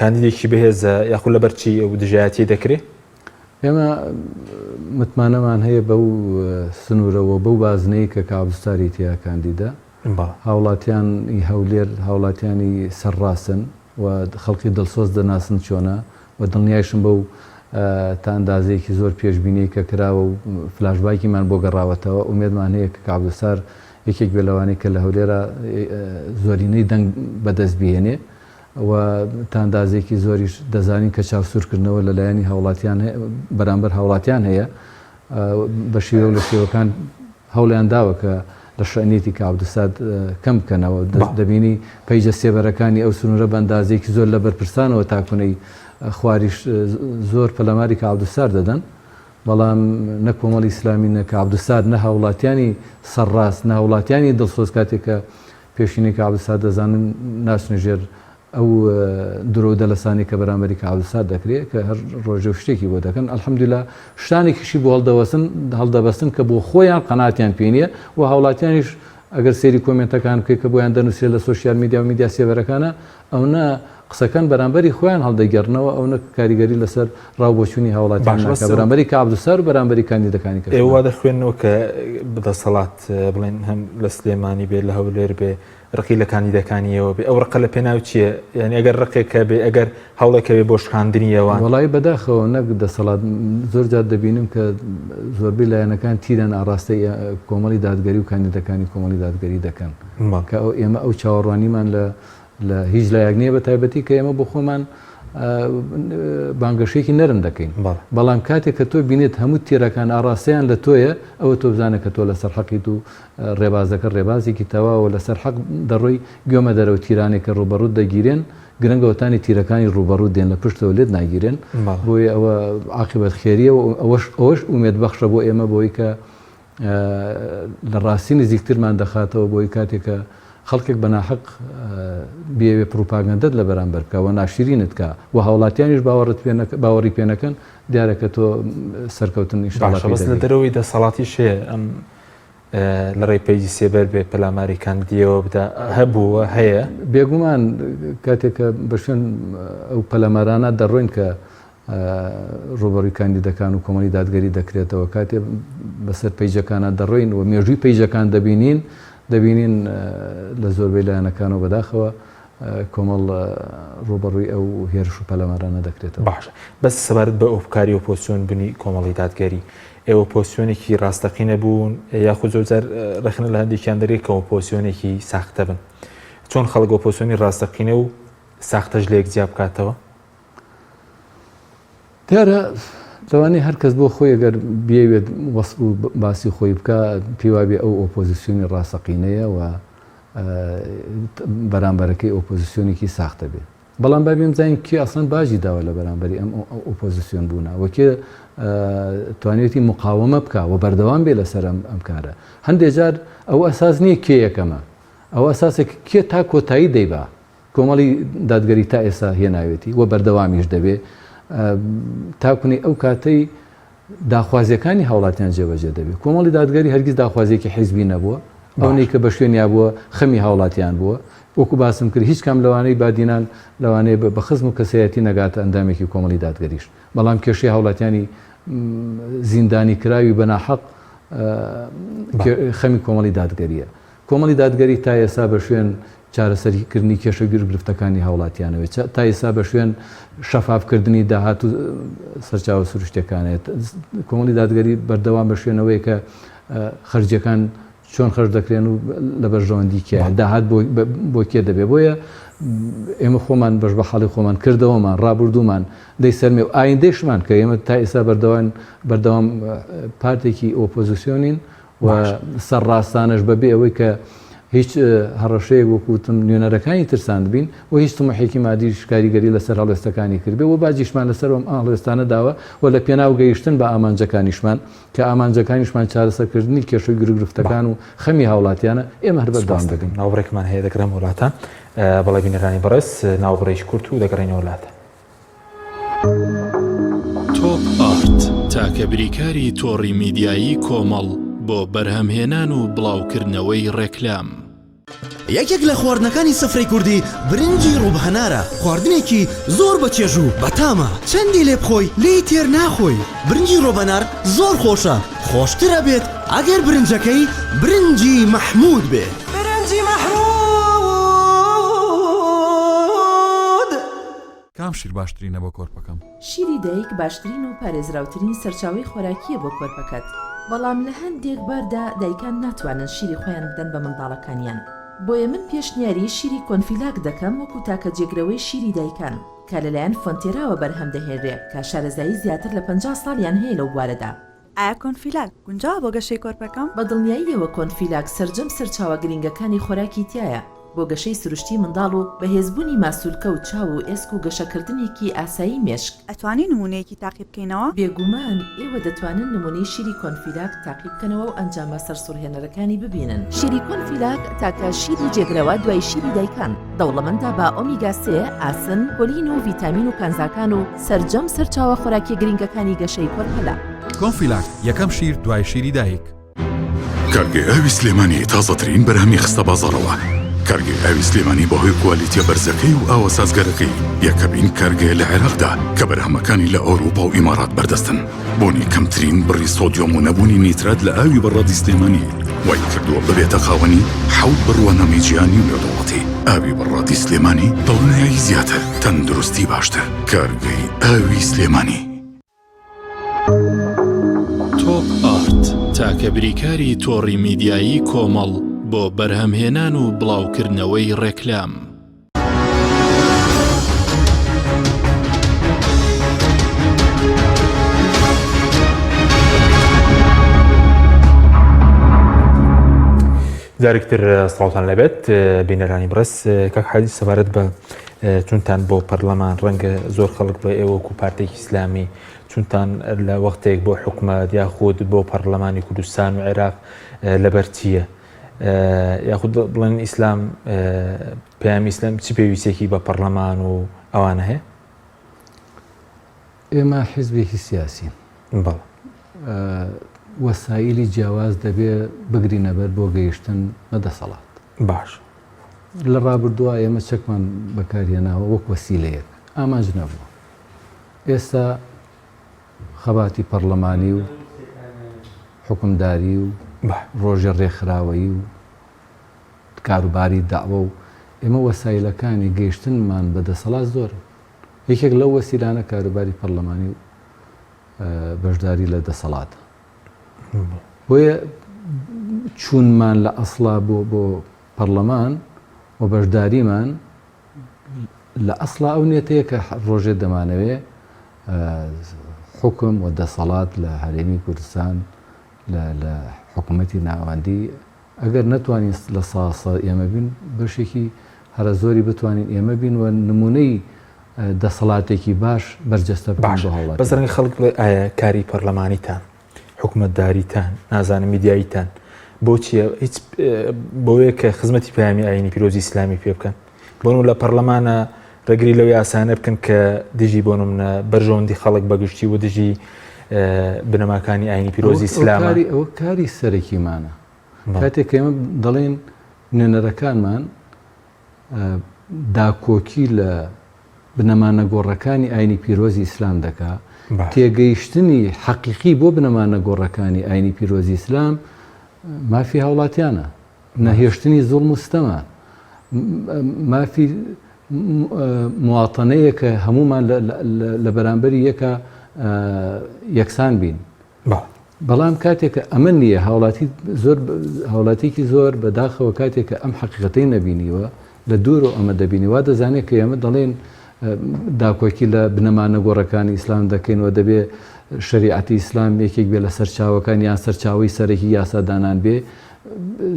کاندیدێکی بەهێزە یاخود لەبەرچی ئەو دژایەتی دەکرێت ئێمە متمانەمان هەیە بەو سنوورەوە بەو بازنەی کە کابستاری تیا کاندیدا هاوڵاتیانی هەولێر هاوڵاتیانی سەرڕاستن و خەڵکی دڵسۆز دەناسن چۆنە و دڵنیایشم بەو تا ئەندازەیەکی زۆر پێشبینی کە کراوە و فلاشباکیمان بۆ گەڕاوەتەوە ئومێدمان هەیە کە کابدوسار یەکێک بێ لەوانەیە کە لە هەولێرە زۆرینەی دەنگ بەدەست بهێنێ و تا ئەندازەیەکی زۆریش دەزانین کە چاوسورکردنەوە لەلایەنی هاوڵاتیان بەرامبەر هاوڵاتیان هەیە بە شێوە لە شێوەکان هەوڵیان داوە کە لە شوێنێتی کابدوسار کەم بکەنەوە دەبینی پەیجە سێبەرەکانی ئەو سنوورە بە ئەندازەیەکی زۆر لە بەرپرسانەوە تاکوونەی خواریش زۆر پەلەماری کابدوسار دەدەن بەڵام نە کۆمەڵی ئیسلامی نە کابدوسار نە هاوڵاتیانی سەرڕاست نە هاوڵاتیانی دڵسۆز کاتێک کە پێشینەی کابدوسار دەزانن ناچنەژێر ئەو درۆ دەلەسانی کە بەرامبەری کابدوسار دەکرێت کە هەر ڕۆژە شتێکی بۆ دەکەن ئەلحەمدولیلا شتانێکیشی بۆ هەڵدەبەستن کە بۆ خۆیان قەناتیان پێ نییە و هاوڵاتیانیش ئەگەر سێری کۆمنتەکان بکەیت کە بۆیان دەنووسێت لە سۆشیال میدیا و میدیا سێبەرەکانە ئەوە قسەکان بەرامبەری خۆیان هەڵدەگەڕنەوە ئەو کاریگەری لەسەر ڕاوبۆچوونی هاوڵاتیان کە بەرامبەری کابدوسار و بەرامبەری کاندیدەکانی کە ئێوە دەخوێنەوە کە بەدەسەڵات بڵێن هەم لە سلێمانی بێ لە هەولێر بێ ڕقی لە کاندیدەکانیەوە بێ ئەو ڕقە لە پێناو چییە؟ یعنی ئەگەر ڕقێکە بێ ئەگەر هەوڵێکە بێ بۆ شخاندنیەوە وڵی بەداخەوە نەک دەسەڵات زۆر جات دەبینم کە زۆربەی لایەنەکان تیرەن ئاڕاستەی کۆمەڵی دادگەری و کاندیدەکانی کۆمەڵی دادگەری دەکەن کە ئێمە ئەو چاوەڕوانیمان لە هیچ لایەک نییە بە تایبەتی کە ئێمە بۆ خۆمان بانگەشەیەکی نەرم دەکەین بەڵام کاتێک کە تۆ بینێت هەموو تێرەکان ئاڕاستیان لە تۆیە ئەوە تۆ بزانە کە تۆ لەسەر حەقیت و ڕێبازەکە ڕێبازێکی تەواوە لەسەر حەق دەڕۆی گوێمە دەرەوە تیرانێک کە ڕوبەڕوت دەگیرێن گرنگەوەتانی تیرەکانی ڕوبەڕوت دێن لە پشتەوە لێت ناگیرێن بۆیە ئەوە عاقبەت خێریە و ئەوەش ئومێد بەخشە بۆ ئێمە بۆی کە لە ڕاستی نزیکترمان دەخاتەوە بۆی کاتێکە خەڵکێک بەناحق بێوێ پروپاگەندەت لە بەرامبەر بکەوە ناشرینت کە و هاوڵاتیانیش باوەڕی پێنەکەن دیارەکە تۆ سەرکەوتن بەس لە دەرەوەی دەسەڵاتی شێ ئەم لە ڕێی پەیجی سێبەر بێ پەلاماری کاندیەوە بدا هەبووە هەیە بێگومان کاتێککە بە شوێن ئەو پەلەمارانە دەڕۆین کە ڕۆبەڕی کاندیدەکان و کۆمەڵی دادگەری دەکرێتەوە کاتێ بەسەر پەیجەکانە دەڕۆین و مێژووی پەیجەکان دەبینین لە زۆربەی لایەنەکانەوە بەداخەوە کۆمەڵ ڕۆبەڕووی ئەو هێرش و پەلەمارانە دەکرێتەوە باش بەس سەبارەت بە ئۆپکاری ئۆپۆزیسیۆن بنی کۆمەڵی دادگەری ئێوە ئۆپۆزیسیۆنێکی ڕاستەقینە بوون یاخود زۆرجار ڕخنە لە هەندێکیان دەرێت کە ئۆپۆزیسیۆنێکی ساختە بن چۆن خەڵک ئۆپۆزیسیۆنی ڕاستەقینە و ساختەش لە یەکجیا بکاتەوە دیارە لەوانەیە هەر کەس بۆ خۆی ئەگەر بێوێت وەسف و باسی خۆی بکە پێی وابێ ئەو ئۆپۆزیسیۆنی ڕاستەقینەیە و بەرامبەرەکەی ئۆپۆزیسیۆنێکی ساختە بێت بەڵام بابێ بزانین کێ ئەسڵەن باژی داوە لە بەرامبەری ئەم ئۆپۆزیسیۆن بوونە و کێ توانێتی مقاومە بکە و بەردەوام بێ لەسەر ئەم کارە هەندێک جار ئەو ئەساس نییە کێ یەکەمە ئەو ئەساسێک کێ تا کۆتایی دەیبا کۆمەڵی دادگەری تا ئێستا هێناوێتی و بەردەوامیش دەبێ تاکوونی ئەو کاتەی داخوازیەکانی هاوڵاتیان جێبەجێ دەبێت کۆمەڵی دادگەری هەرگیز داخوازیێکی حیزبی نەبووە ئەوەی کە بە شوێنیا بووە خەمی هاوڵاتیان بووە وەکو باسم کرد هیچ کام لەوانەی بادینان لەوانەیە بە خزم و کەسەتی نەگاتە ئەندامێکی کۆمەڵی دادگەریش بەڵام کێشەی هاوڵاتیانی زیندانی کراوی بەناحەق خەمی کۆمەڵی دادگەریە کۆمەڵی دادگەری تا ئێستا بە شوێن چارەسەریکردنی کێشە گرفتەکانی هاوڵاتیانەوە تا ئێستا بە شوێن شەفافکردنی داهات و سەرچاوە سروشتەکانێت کۆمەڵی دادگەری بەردەوام بە شوێنەوەی کە خەرجەکان چۆن خەرج دەکرێن و لە بەرژەوەندی کێ داهات بۆ کێ دەبێ بۆیە ئێمە خۆمان بەش بە حاڵی خۆمان کردەوەمان ڕابردوومان دەی سەرمێ و ئایندەیشمان کە ئێمە تا ئێستا بەردەوام پارتێکی ئۆپۆزیسیۆنین و سەرڕاستانش بەبێ ئەوەی کە هیچ هەڕەشەیەک وەکوتم نوێنەرەکانی ترساند بین و هیچ تمەحێکی مادی کاریگەری لەسەر هەڵوێستەکانی کردبێ و باجیشمان لەسەر ئەم هەڵوێستانە داوە و لە پێناو گەیشتن بە ئامانجەکانیشمان کە ئامانجەکانیشمان چارەسەرکردنی کێشەی گرفتەکان و خەمی هاوڵاتیانە ئێمە هەر بەردەوام دەکەین ناوبڕێکمان هەیە دەگرم وڵاتە بەڵێ بینەرانی بەڕێز ناوبڕێژ کورت و دەگەڕێنەوە وڵاتە تۆپ ئارت تاکە بریکاری تۆڕی میدیایی کۆمەڵ بۆ بەرهەمهێنان و بڵاوکردنەوەی ڕێکلام یەکێک لە خواردنەکانی سفرەی کوردی برنجی ڕووبهەنارە خواردنێکی زۆر بەچێژ و بەتامە چەندی لێ بخۆی لێی تێر ناخۆی برنجی ڕۆبەنار زۆر خۆشە خۆشترە بێت ئەگەر برنجەکەی برنجی مەحموود بێت برنجی مەحموود کام شیر باشترینە بۆ کۆرپەکەم؟ شیری دایک باشترین و پارێزراوترین سەرچاوی خۆراکیە بۆ کۆرپەکەت، بەڵام لە هەندێک باردا دایکان ناتوانن شیری خۆیان بدەن بە منداڵەکانیان. بۆیە من پێشنیاری شیری کۆنفیلاک دەکەم وەکو تاکە جێگرەوەی شیری دایکان کە لەلایەن فۆنتێراوە بەرهەم دەهێنرێت کە شارەزایی زیاتر لە 50 ساڵیان هەیە لەو بوارەدا. ئایا کۆنفیلاک گونجاوە بۆ گەشەی کۆرپەکەم؟ بە دڵنیاییەوە کۆنفیلاک سەرجەم سەرچاوە گرنگەکانی خۆراکی تایە بۆ گەشەی سروشتی منداڵ و بەهێزبوونی ماسوولکە و چاو و ئێسک و گەشەکردنێکی ئاسایی مێشک. ئەتوانی نمونەیەکی تاقی بکەینەوە؟ بێگومان ئێوە دەتوانن نمونەی شیری کۆنفیلاک تاقی بکەنەوە و ئەنجامە سەرسوڕهێنەرەکانی ببینن. شیری کۆنفیلاک تاکە شیری جێگرەوە دوای شیری دایکان دەوڵەمەندە بە ئۆمیگا 3، ئاسن، پۆلین و ڤیتامین و کانزاکان و سەرجەم سەرچاوە خۆراکی گرنگەکانی گەشەی کۆرپەلا. کۆنفیلاک یەکەم شیر دوای شیری دایک. کارگەی ئاوی سلێمانی تازەترین بەرهەمی خستە بازاڕەوە. کارگەی ئاوی سلێمانی بەهۆی کوالیتیە بەرزەکەی و ئاوە سازگەرەکەی یەکەمین کارگەیە لە عێراقدا کە بەرهەمەکانی لە ئەوروپا و ئیمارات بەردەستن. بۆنی کەمترین بڕی سۆدیۆم و نەبوونی نیترات لە ئاوی بەڕادی سلێمانی وای کردووە ببێتە خاوەنی 7 بڕوانەمەی جیهانی و نێودەوڵەتی. ئاوی بەڕادی سلێمانی دڵنیایی زیاتر، تەندروستی باشتر. کارگەی ئاوی سلێمانی. تۆپ ئارت تاکە بریکاری تۆڕی میدیایی کۆمەڵ بۆ بەرهەمهێنان و بڵاوکردنەوەی ڕێکلام. جارێکتر سڵاوتان لەبێت بینەرانی بڕس. کاک حەدی سەبارەت بە چونتان بۆ پەرلەمان ڕەنگە زۆر خەڵک بە ئێوە و پارتێکی ئیسلامی چونتان لە وەختێک بۆ حکومەت یاخود بۆ پەرلەمانی کوردستان و عێراق لەبەر چییە؟ یاخود بڵێن ئیسلام پەیامی ئیسلام چی پێویستێکی بە پەرلەمان و ئەوانە هەیە؟ ئێمە حیزبێکی سیاسین، بەڵێ وەسایلی جیاواز دەبێ بگرینە بەر بۆ گەیشتن بەدەسەڵات. باش لە ڕابردووە ئێمە چەکمان بەکارهێناوە وەک وەسیلەیەک ئاماژ نەبووە. ئێستا خەباتی پەرلەمانی و حکومداری و ڕۆژە ڕێکخراوەیی و کاروباری داوە و ئێمە وەسایلەکانی گەیشتنمان بەدەسەڵات زۆر. یەکێک لەو وەسیلانە کاروباری پەرلەمانی و بەشداری لە دەسەڵاتە. بۆیە چوونمان لە ئەسڵا بۆ پەرلەمان و بەشداریمان لە ئەسڵا ئەو نێتەیە کە ڕۆژێ دەمانەوێ حکم و دەسەڵات لە هەرێمی کوردستان لە حکوومەتی ناوەندی ئەگەر نەتوانین لە ساسە ئێمە بین بەشێکی هەرە زۆری بتوانین ئێمە بین و نمونەی دەسەڵاتێکی باش بەرجەستە باش هەوڵات. بەزەرنگی خەڵک ئایا کاری پەرلەمانیتان حکومەتداریتان نازانم میدیاییتان بۆچیە هیچ بۆیە کە خزمەتی پەیامی ئاینی پیرۆزی ئیسلامی پێ بکەن بۆن لە پەرلەمانە ڕێگری لەوەی ئاسانە بکەن کە دژی بۆ نمونە بەرژەوەندی خەڵک بەگشتی و دژی بنەماکانی ئاینی پیرۆزی ئیسلامە. ئەوە کاری سەرەکیمانە. کاتێک ئێمە دەڵێن نوێنەرەکانمان داکۆکی لە بنەمانە گۆڕەکانی ئاینی پیرۆزی ئیسلام دەکا، تێگەیشتنی حەقیقی بۆ بنەمانە گۆڕەکانی ئاینی پیرۆزی ئیسلام مافی هاوڵاتیانە، نەهێشتنی زوڵم و ستەمە، مافی مواتەنەیە کە هەمومان لە بەرامبەری یەکە یەکسان بین. بەڵام کاتێککە ئەمە نییە هاوڵاتێکی زۆر بەداخەوە کاتێککە ئەم حەقیقەتەی نەبینیوە لە دوورۆ ئەمە دەبینی وا دەزانێت کە ئێمە دەڵێن داکۆکی لە بنەمانە گۆڕەکانی ئیسلام دەکەینەوە دەبێ شریعەتی ئیسلام یەکێک بێ لە سەرچاوەکان یان سەرچاوی سەرەکی یاسادانان بێ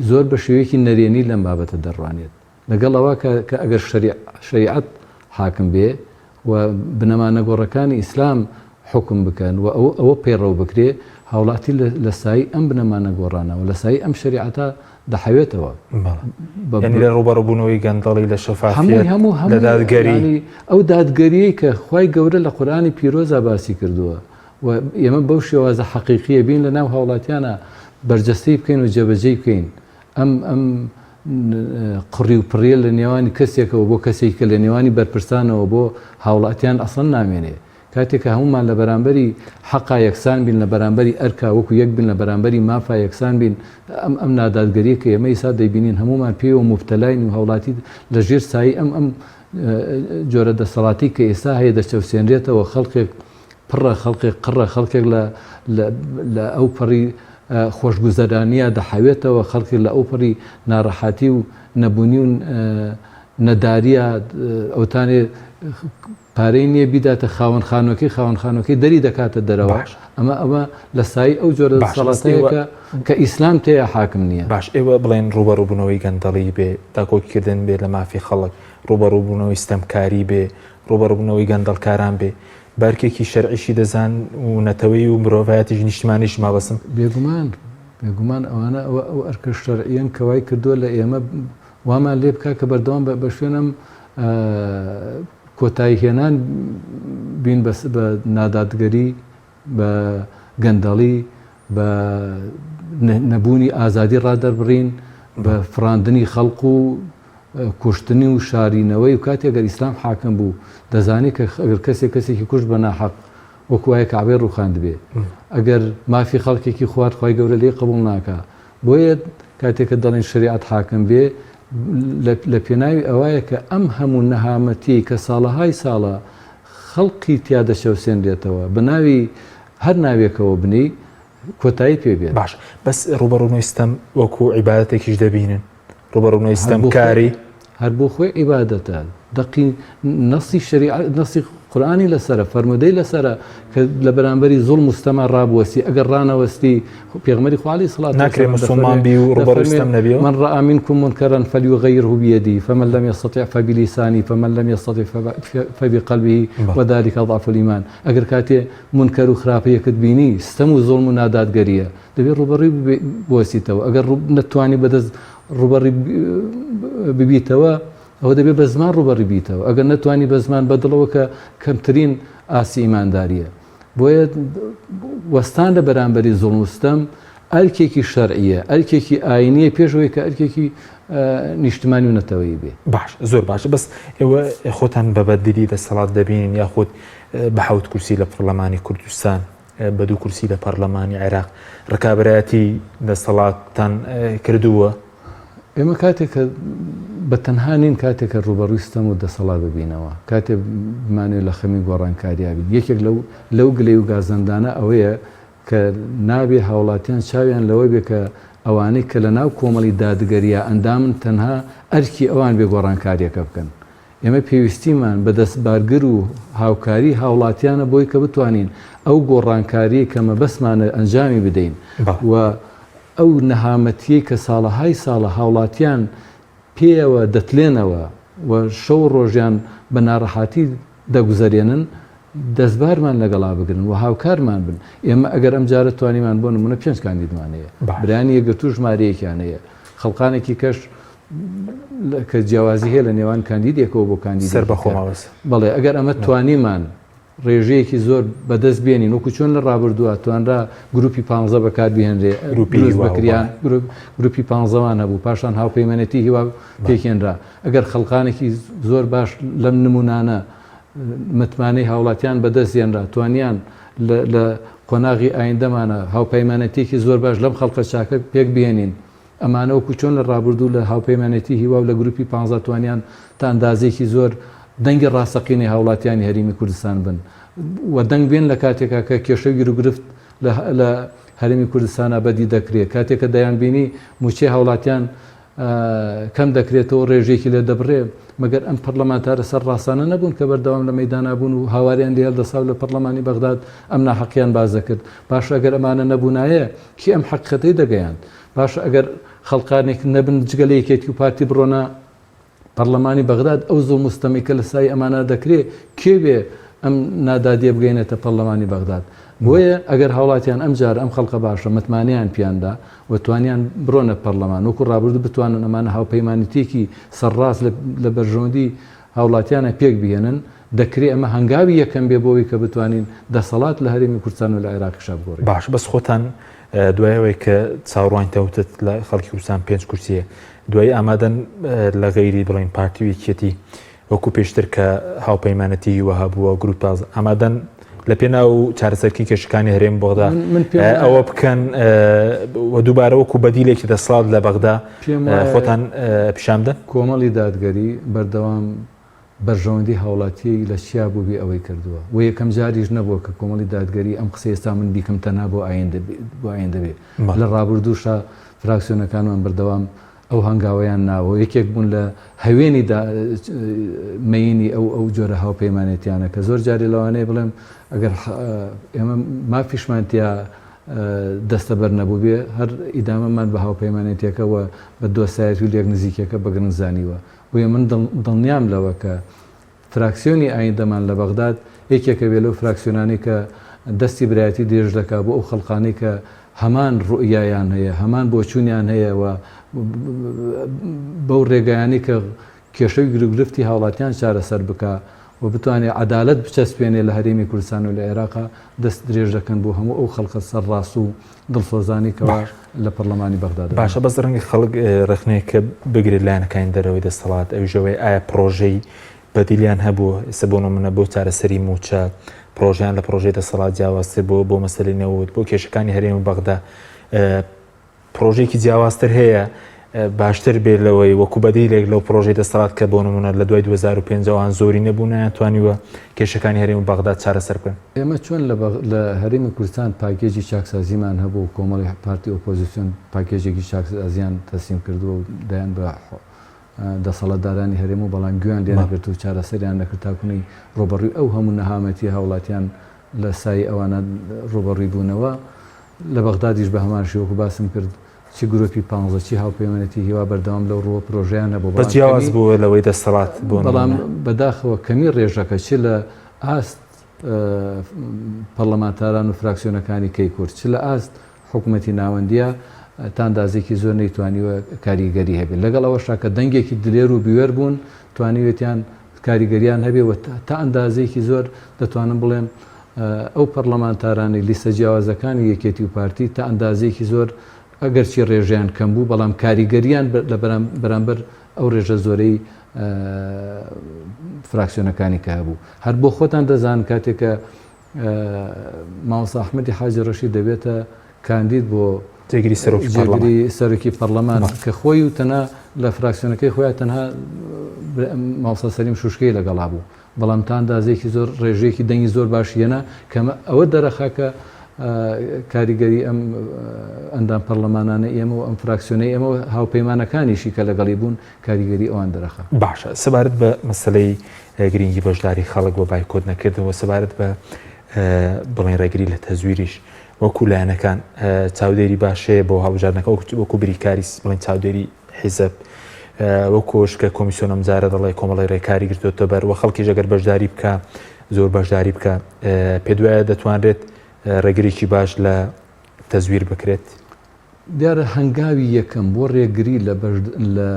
زۆر بە شێوەیەکی نەرێنی لەم بابەتە دەڕوانێت لەگەڵ ئەوە کە ئەگەر شریعەت حاکم بێ و بنەمانە گۆڕەکانی ئیسلام حکم بکەن و ئەوە پەیڕەو بکرێ هاوڵاتی لە سایی ئەم بنەمانە گۆڕانەوە لە سایی ئەم شریعەتە دەحەوێتەوە. لە ڕوبەڕبوونەوەی گەندەڵی لە شەفافیەت لە دادگەری ئەو دادگەریەی کە خوای گەورە لە قورئانی پیرۆزە باسی کردووە و ئێمە بەو شێوازە حەقیقیە بین لە ناو هاوڵاتیانە بەرجەستەی بکەین و جێبەجێ بکەین ئەم قڕی و پڕیە لە نێوانی کەسێکەوە بۆ کەسێککە لە نێوانی بەرپرسانەوە بۆ هاوڵاتیان ئەسڵ نامێنێ. کاتێککە هەمومان لە بەرامبەری حەقا یەکسان بین لە بەرامبەری ئەرکا وەکو یەک بین لە بەرامبەری مافا یەکسان بین ئەم نادادگەریە کە ئێمە ئیسا دەیبینین هەمومان پێوە مبتەلاین و هاوڵاتی لە ژێر سایی ئەم جۆرە دەسەڵاتی کە ئێستا هەیە دەچەوسێنرێتەوە خەڵکێک پڕە خەڵقێک قڕە خەڵکێک لە ئەو پەڕی خۆشگوزەرانیە دەحەوێتەوە خەڵکی لە ئەو پەڕی ناڕەحاتی و نەبوونی و نەداریە ئەوتانێ پارەی نییە بیداتە خاوەنخانۆکەی دەری دەکاتە دەرەوە ئەمە لە سای ئەو جۆرە دەسەڵاتەیە کە ئیسلام تێیە حاکم نییە. باش ئێوە بڵێن ڕوبەڕووبوونەوەی گەندەڵی بێ داکۆکردن بێ لە مافی خەڵک ڕوبەڕووبوونەوەی ستەمکاری بێ ڕوبەڕووبوونەوەی گەندەڵکاران بێ بارکێکی شەرعیشی دەزان و نەتەوەی و مرۆڤایەتیش نیشتمانیش مابەسم بێگومان ئەوانە ئەو ئەرکە شەرعیەن کەوای کردووە لە ئێمە وامان لێ بکە کە بەردەوام بە شوێنم کۆتاییهێنان بین بە نادادگەری بە گەندەڵی بە نەبوونی ئازادی ڕادەربڕین بە فراندنی خەڵق و کوشتنی و شارینەوەی و کاتێک گەر ئیسلام حاکم بوو دەزانی کە ئەگەر کەسێکی کوشت بە ناحەق وەکوایە کەعبێ ڕووخاند بێ ئەگەر مافی خەڵکێکی خوارد خی گەورە لێ قبول ناکە بۆیە کاتێککە دەڵێن شریعەت حاکم بێ لە پێناوی ئەوایە کە ئەم هەموو نەهامەتی کە ساڵەهای ساڵە خەڵقی تیا دەشەوسێنرێتەوە بە ناوی هەر ناوێکەوە بنی کۆتایی پێبێت. باش بەس ڕوبەڕوونەوەی ستەم وەکو عیبادەتێکیش دەبینن ڕوبەڕوونەوەی ستەمکاری هەر بۆ خۆی عیبادەتە دقی نەسی نەسی قورآانی لەسرە فەرمودەی لەسرە کە لە بەرامبەری زوڵم مستەما ڕابوەسی ئەگەر ڕانەوەستی پێغمبەری خوالی سڵات ناکرێت مسلمان بی و ڕوبەڕووی ستەم نەبیەوە من رأى منكم منكرا فليغيره بيده فمن لم يستطع فبلسانه فمن لم يستطع فبقلبه وذلك ضعف الإيمان ئەگەر کاتێ منکەر و خراپەیەکت بینی ستەم و زوڵم و نادادگەریە دەبێت ڕوبەڕووی بوەسیتەوە ئەگەر نەتوانی بەدەست ڕوبەڕی ببیتەوە ئەوە دەبێت بە زمان ڕوبەڕی بیتەوە ئەگەر نەتوانی بە زمان بەدڵەوە کە کەمترین ئاسی ئیمانداریە بۆیە وەستان لە بەرامبەری زوڵم و ستەم ئەرکێکی شەرعیە ئەرکێکی ئاینیە پێشەوەی کە ئەرکێکی نیشتمانی و نەتەوەیی بێ. باش زۆر باشە بەس ئێوە خۆتان بە بەدلی دەسەڵات دەبینین یاخود بە 7 کورسی لە پەرلەمانی کوردستان بە 2 کورسی لە پەرلەمانی عێراق ڕکابەتی دەسەڵاتتان کردووە. ئێمە کاتێک کە بە تەنها نین کاتێککە ڕوبەڕووی ستەم و دەسەڵات ببینەوە کاتێک بمانێت لە خەمی گۆڕانکاریا بین یەکێک لەو گلەی و گازەندانە ئەوەیە کە نابێ هاوڵاتیان چاویان لەوەی بێ کە ئەوانەی کە لە ناو کۆمەڵی دادگەریە ئەندامن تەنها ئەرکی ئەوان بێ گۆڕانکاریەکە بکەن. ئێمە پێویستیمان بە دەستبارگر و هاوکاری هاوڵاتیانە بۆی کە بتوانین ئەو گۆڕانکاری کە مەبەسمانە ئەنجامی بدەین و ئەو نەهامەتیەی کە ساڵەهای ساڵە هاوڵاتیان پێوە دەتلێنەوە و شەو ڕۆژیان بە ناڕەحاتی دەگوزارێنن دەستبارمان لەگەڵا بگرن و هاوکارمان بن. ئێمە ئەگەر ئەم جارە توانیمان بۆ نمونە 5 کاندیدمانەیە برانی یەکگرتوو ژمارەیەکیانەیە خەڵقانێکی کەش کە جیاوازی هەیە لە نێوان کاندیدێکەوە بۆ کاندید سەر بەخۆماوەس بەڵێ ئەگەر ئەمە توانیمان ڕێژەیەکی زۆر بەدەست بێنین وەکو چۆن لە ڕابردووە توانرا گروپی 15 بەکاربهێنرێ بەکریان گروپی 15وان هەبوو پاشان هاوپەیمانەتی هیوا پێکێنرا ئەگەر خەڵقانێکی زۆر باش لەم نمونانە متمانەی هاوڵاتیان بەدەستێنرا توانیان لە قۆناغی ئایندەمانە هاوپەیمانەتێکی زۆر باش لەم خەڵقە چاکە پێک بێنین ئەمانە وەکو چۆن لە ڕابردوو لە هاوپەیمانەتی هیوا و لە گروپی 15 توانیان تا ئەندازێکی زۆر دەنگی ڕاستەقینی هاوڵاتیانی هەرێمی کوردستان بن و دەنگ بێن لە کاتێکا کە کێشە گیر و گرفت لە هەرێمی کوردستانە بەدی دەکرێت کاتێککە دەیان بینی موچەی هاوڵاتیان کەم دەکرێتەوە ڕێژێکی لێ دەبڕێ مەگەر ئەم پەرلەمانتارە سەر ڕاستانە نەبوون کە بەردەوام لە مەیدانا بوون و هاواریان لێ هەڵدەساو لە پەرلەمانی بەغداد ئەم ناحەقیان بازە کرد باشە ئەگەر ئەمانە نەبوونایە کی ئەم حەقیقەتەی دەگەیاند باشە ئەگەر خەڵقانێک نەبن جگەلەیەکێتی و پارتی بڕۆنا پەرلەمانی بەغداد ئەو زۆ مستەمی کە لە سای ئەمانە دەکرێت کێ بێ ئەم نادادیە بگەینێتە پەرلەمانی بەغداد بۆیە ئەگەر هاوڵاتیان ئەم جار ئەم خەڵقە باشە متمانیان پیاندا و توانیان بڕۆنە پەرلەمان وەکو ڕابردوو بتوانن ئەمانە هاوپەیمانیتێکی سەرڕاست لە بەرژەوەندی هاوڵاتیانە پێک بهێنن دەکرێت ئەمە هەنگاوی یەکەم بێ بۆەوەی کە بتوانین دەسەڵات لە هەرێمی کوردستان و لە عێراقیشا بگۆڕین. باش بەس خۆتان دوایەوەی کە چاوەڕوان تەوتت لە خەڵکی کوردستان 5 کورسیە دوای ئامادەن لە غەیری بڵین پارتی ویکێتی وەکو پێشتر کە هاوپەیمانەتی وەها بووە گروپ تازە ئامادەن لە پێناو چارەسەرکی کێشەکانی هەرێم بەغدا ئەوە بکەن و دووبارە وەکو بەدیلێکی دەسڵات لە بەغدا خۆتان پیشاندە کۆمەڵی دادگەری بەردەوام بەرژەوەندی هاوڵاتی لە چیا بوو بێ ئەوەی کردووە و یەکەم جاریش نەبووە کە کۆمەڵی دادگەری ئەم قسە ئێستا من بیکەم تەنها بۆ ئایندە بێ لە ڕابردووشە فراکسیۆنەکانمان بەردەوام ئەو هەنگاوەیان ناوە یەکێک بوون لە هەوێنی مەینی ئەو جۆرە هاوپەیمانێتیانە کە زۆر جارێ لەوانەیە بڵێم ئەگەر ئێمە مافیشمانتیا دەستە بەر نەبوو بێ هەر ئیدامەمان بە هاوپەیمانێتیەکەوە بە دۆسایەت و لێک نزیکەکە بەگرنگ زانیوە بۆیە من دڵنیام لەوە کە فراکسیۆنی ئایندەمان لە بەغداد یەکێکە بێ لەو فراکسیۆنانی کە دەستی برایەتی درێژ دەکا بۆ ئەو خەڵقانەی کە هەمان ڕوئیایان هەیە هەمان بۆچوونیان هەیە و بەو ڕێگەیانی کە کێشەی گرفتی هاوڵاتیان چارەسەر بکە و بتوانێت عەدالەت بچەسپێنێ لە هەرێمی کوردستان و لە عێراقا دەست درێژ دەکەن بۆ هەموو ئەو خەڵقە سەرڕاست و دڵسۆزانی کەوا لە پەرلەمانی بەغداد باشە بەس ڕەنگی خەڵک ڕخنەیە کە بگرێت لایەنەکانی دەرەوەی دەسەڵات ئەوژەوەی ئایا پرۆژەی بەدیلیان هەبوو ئێستا بۆ نمونە بۆ چارەسەری موچە پرۆژیان لە پرۆژەی دەسەڵات جیاوازتر بۆ مەسەلەی نەوت بۆ کێشەکانی هەرێمی بەغدا پرۆژێکی جیاوازتر هەیە باشتر بێت لەوەی وەکو بەدیلێک لەو پرۆژەی دەسەڵات کە بۆ نمونە لە دوای 2005 زۆری نەبوو نەیانتوانیوە کێشەکانی هەرێمی بەغدا چارەسەر بکەن ئێمە چۆن لە هەرێمی کوردستان پاکێجی چاکسازیمان هەبوو کۆمەڵی پارتی ئۆپۆزیسیۆن پاکێجێکی چاکسازیان تەسلیم کردووە و دەیان بە دەسەڵاتدارانی هەرێم و بەڵام گویان لێ نەگرت و چارەسەریان نەکرد تاکوونەی ڕۆبەڕووی ئەو هەموو نەهامەتی هاوڵاتیان لە سای ئەوانە ڕۆبەڕووی بوونەوە لە بەغدادیش بە هەمان شێوەکو باسم کرد چی گروپی 15 چی هاوپەیمانێتی هیوا بەردەوام لەو ڕۆوە پرۆژیان هەبوو بە جیاواز بووە لەوەی دەسەڵات بوون بەڵام بەداخەوە کەمی ڕێژەکە چ لە ئاست پەرلەمانتاران و فراکسیۆنەکانی کەی کورد چ لە ئاست حکوومەتی ناوەندیە تا ئەندازێکی زۆر نەیتوانیوە کاریگەری هەبێت لەگەڵ ئەوەشا کە دەنگێکی دلێر و بیوێر بوون توانیوێتیان کاریگەریان هەبێەوە تا ئەندازێکی زۆر دەتوانم بڵێم ئەو پەرلەمانتارانی لیستە جیاوازەکانی یەکێتی و پارتی تا ئەندازێکی زۆر ئەگەرچی ڕێژیان کەم بوو بەڵام کاریگەریان لە بەرامبەر ئەو ڕێژە زۆرەی فراکسیۆنەکانی کە هەبوو هەر بۆ خۆتان دەزان کاتێکە مامۆستا ئەحمەدی حاجی ڕەشید دەبێتە کاندید بۆ جێگیری سەرۆکی پەرلەمان کە خۆی و تەنها لە فراکسیۆنەکەی خۆیان تەنها مامۆستا سەلیم شوشکەی لەگەڵا بوو بەڵام تا ئەندازێکی زۆر ڕێژەیەکی دەنگی زۆر باشیەنە کە ئەوە دەرەخا کە کاریگەری ئەم ئەندام پەرلەمانانە ئێمە و ئەم فراکسیۆنەی ئێمە هاوپەیمانەکانیشی کە لەگەڵی بوون کاریگەری ئەوان دەرەخە باشە سەبارەت بە مەسلەی گرنگی بەشداری خەڵک بۆ بایکۆت نەکردەوە سەبارەت بە بڵێن ڕێگری لە تەزویریش وەکو لایەنەکان چاودێری باشەیە بۆ هەڵبژاردنەکە وەکو بریکاری بڵێن چاودێری حیزب وەکۆش کە کۆمیسیۆن ئەمجارە دەڵێ کۆمەڵی ڕێکاری گرتوۆتە بەر وە خەڵکیش ئەگەر بەشداری بکە زۆر بەشداری بکە پێ دوایە دەتوانرێت ڕێگریکی باش لە تەزویر بکرێت دیارە هەنگاوی یەکەم بۆ ڕێگری لە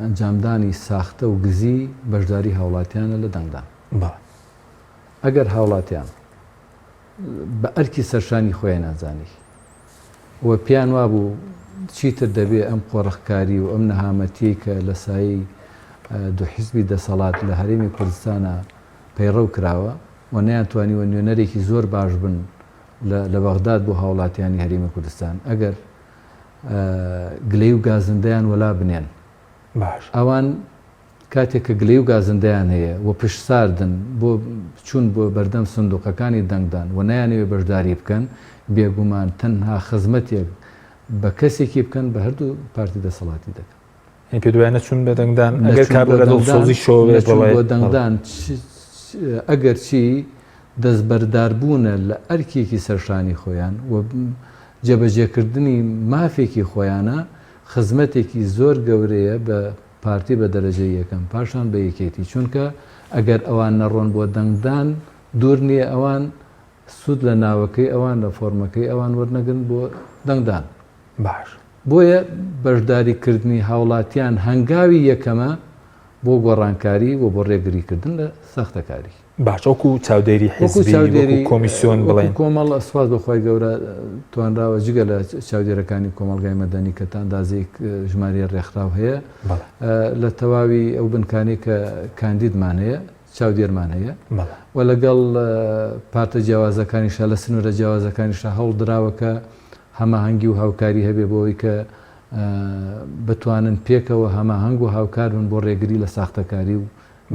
ئەنجامدانی ساختە و گزی بەشداری هاوڵاتیانە لە دەنگدان ئەگەر هاوڵاتیان بە ئەرکی سەرشانی خۆیان نازانی وە پیان وابوو چیتر دەبێ ئەم قۆڕەخکاری و ئەم نەهامەتی کە لە سایی دوو حیزبی دەسەڵات لە هەرێمی کوردستانە پەیڕەو کراوە و نەیانتوانیوە نوێنەرێکی زۆر باش بن لە بەغداد بۆ هاوڵاتیانی هەرێمی کوردستان ئەگەر گلەی و گازندەیان وەلا بنێن ئەوان کاتێک کە گلەی و گازندەیان هەیە و پشت ساردن بۆ چوون بۆ بەردەم سندوقەکانی دەنگدان و نەیانەوێ بەشداری بکەن بێگومان تەنها خزمەتێک بە کەسێکی بکەن بە هەردوو پارتی دەسەڵاتی دەکەن پێ دوایانە چون بە دەنگدان ئەگەر کار لە دڵسۆزی شۆ بۆ دەنگدان ئەگەر چی دەستبەرداربوونە لە ئەرکێکی سەرشانی خۆیان و جێبەجێکردنی مافێکی خۆیانە خزمەتێکی زۆر گەورەیە بە پارتی بە دەرەجەی یەکەم پاشان بە یەکێتی چونکە ئەگەر ئەوان نەڕۆن بۆ دەنگدان دوور نییە ئەوان سوود لە ناوەکەی ئەوان لە فۆرمەکەی ئەوان وەرنەگرن بۆ دەنگدان باش بۆیە بەشداریکردنی هاوڵاتیان هەنگاوی یەکەمە بۆ گۆڕانکاری و بۆ ڕێگریکردن لە سەختەکاری باشەوەکو چاودێری حیزبی کۆمیسیۆن بڵێن کۆمەڵ سوپاس بەخوای گەورە توانراوە جگە لە چاودێرەکانی کۆمەلگای مەدەنی کە تا ئەندازەیەک ژمارە ڕێکخراو هەیە لە تەواوی ئەو بنکانی کە کاندیدمان هەیە چاودێرمان هەیە و لەگەڵ پارتە جیاوازەکانیشە لە سنوورە جیاوازەکانیشە هەوڵ دراوە کە هەماهەنگی و هاوکاری هەبێ بۆەوەی کە بتوانن پێکەوە هەماهەنگ و هاوکار بن بۆ ڕێگری لە ساختەکاری و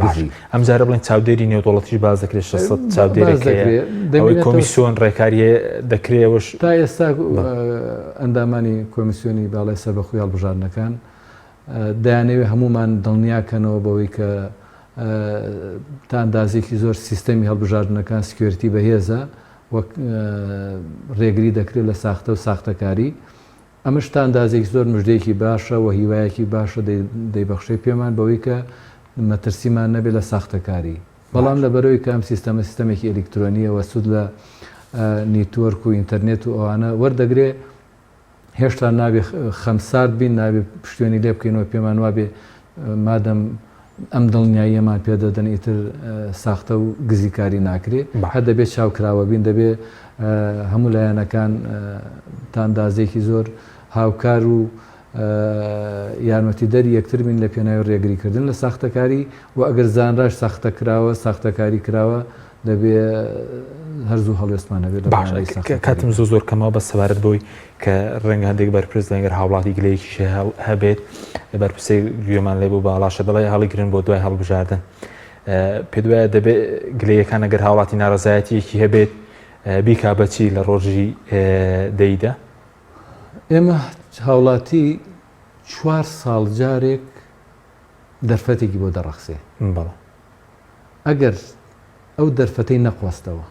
گزی ئەم جارە بڵێن چاودێری نێودوڵەتیش باز دەکرێت 600 چاودێرێکەیە ئەوەی کۆمیسیۆن ڕێکاریە دەکرێەوەش تا ئێستا ئەندامانی کۆمیسیۆنی باڵای سەربەخۆی هەڵبژاردنەکان دەیانەوێت هەمومان دڵنیاکەنەوە بەوەی کە تا ئەندازێکی زۆر سیستەمی هەڵبژاردنەکان سکیۆریتی بەهێزە وەک ڕێگری دەکرێت لە ساختە و ساختەکاری ئەمەش تا ئەندازێکی زۆر مژدەیەکی باشە و هیوایەکی باشە دەیبەخشێ پێمان بەوەی کە مەترسیمان نەبێت لە ساختەکاری بەڵام لە بەرەوەی کام سیستەمێکی ئەلکترۆنیەوە سود لە نیتۆرک و ئینتەرنێت و ئەوانە وەردەگرێ هێشتا نابێ خەمسار بین نابێ پشتێنی لێ بکەینەوە پێمان وابێ مادەم ئەم دڵنیاییەمان پێدەدەن ئیتر ساختە و گزیکاری ناکرێ هەر دەبێت چاوکراوە بین دەبێت هەموو لایەنەکان تا ئەندازێکی زۆر هاوکار و یارمەتی دەری یەکتر بین لە پێناوی ڕێگریکردن لە ساختەکاری و ئەگەر زانراش ساختە کراوە ساختەکاری کراوە دەبێ هەرزوو هەڵوێستمانە بێت کاتم زۆر کەمەوە بە سەبارەت بۆی کە ڕەنگە هەندێک بەرپرس لەگەر هاوڵاتی گلەیەکیش هەبێت بەرپرسی گوێمان لێ بوو بە هەڵاشە دەڵی هەڵیگرن بۆ دوای هەڵبژاردن پێ دوایە دەبێت گلەیەکان ئەگەر هاوڵاتی ناڕزایەتیەکی هەبێت بیکا بەچی لە ڕۆژی دەیدا ئێمە هاوڵاتی 4 ساڵ جارێک دەرفەتێکی بۆ دەڕەخسێ ئەگەر ئەو دەرفەتەی نەخواستەوە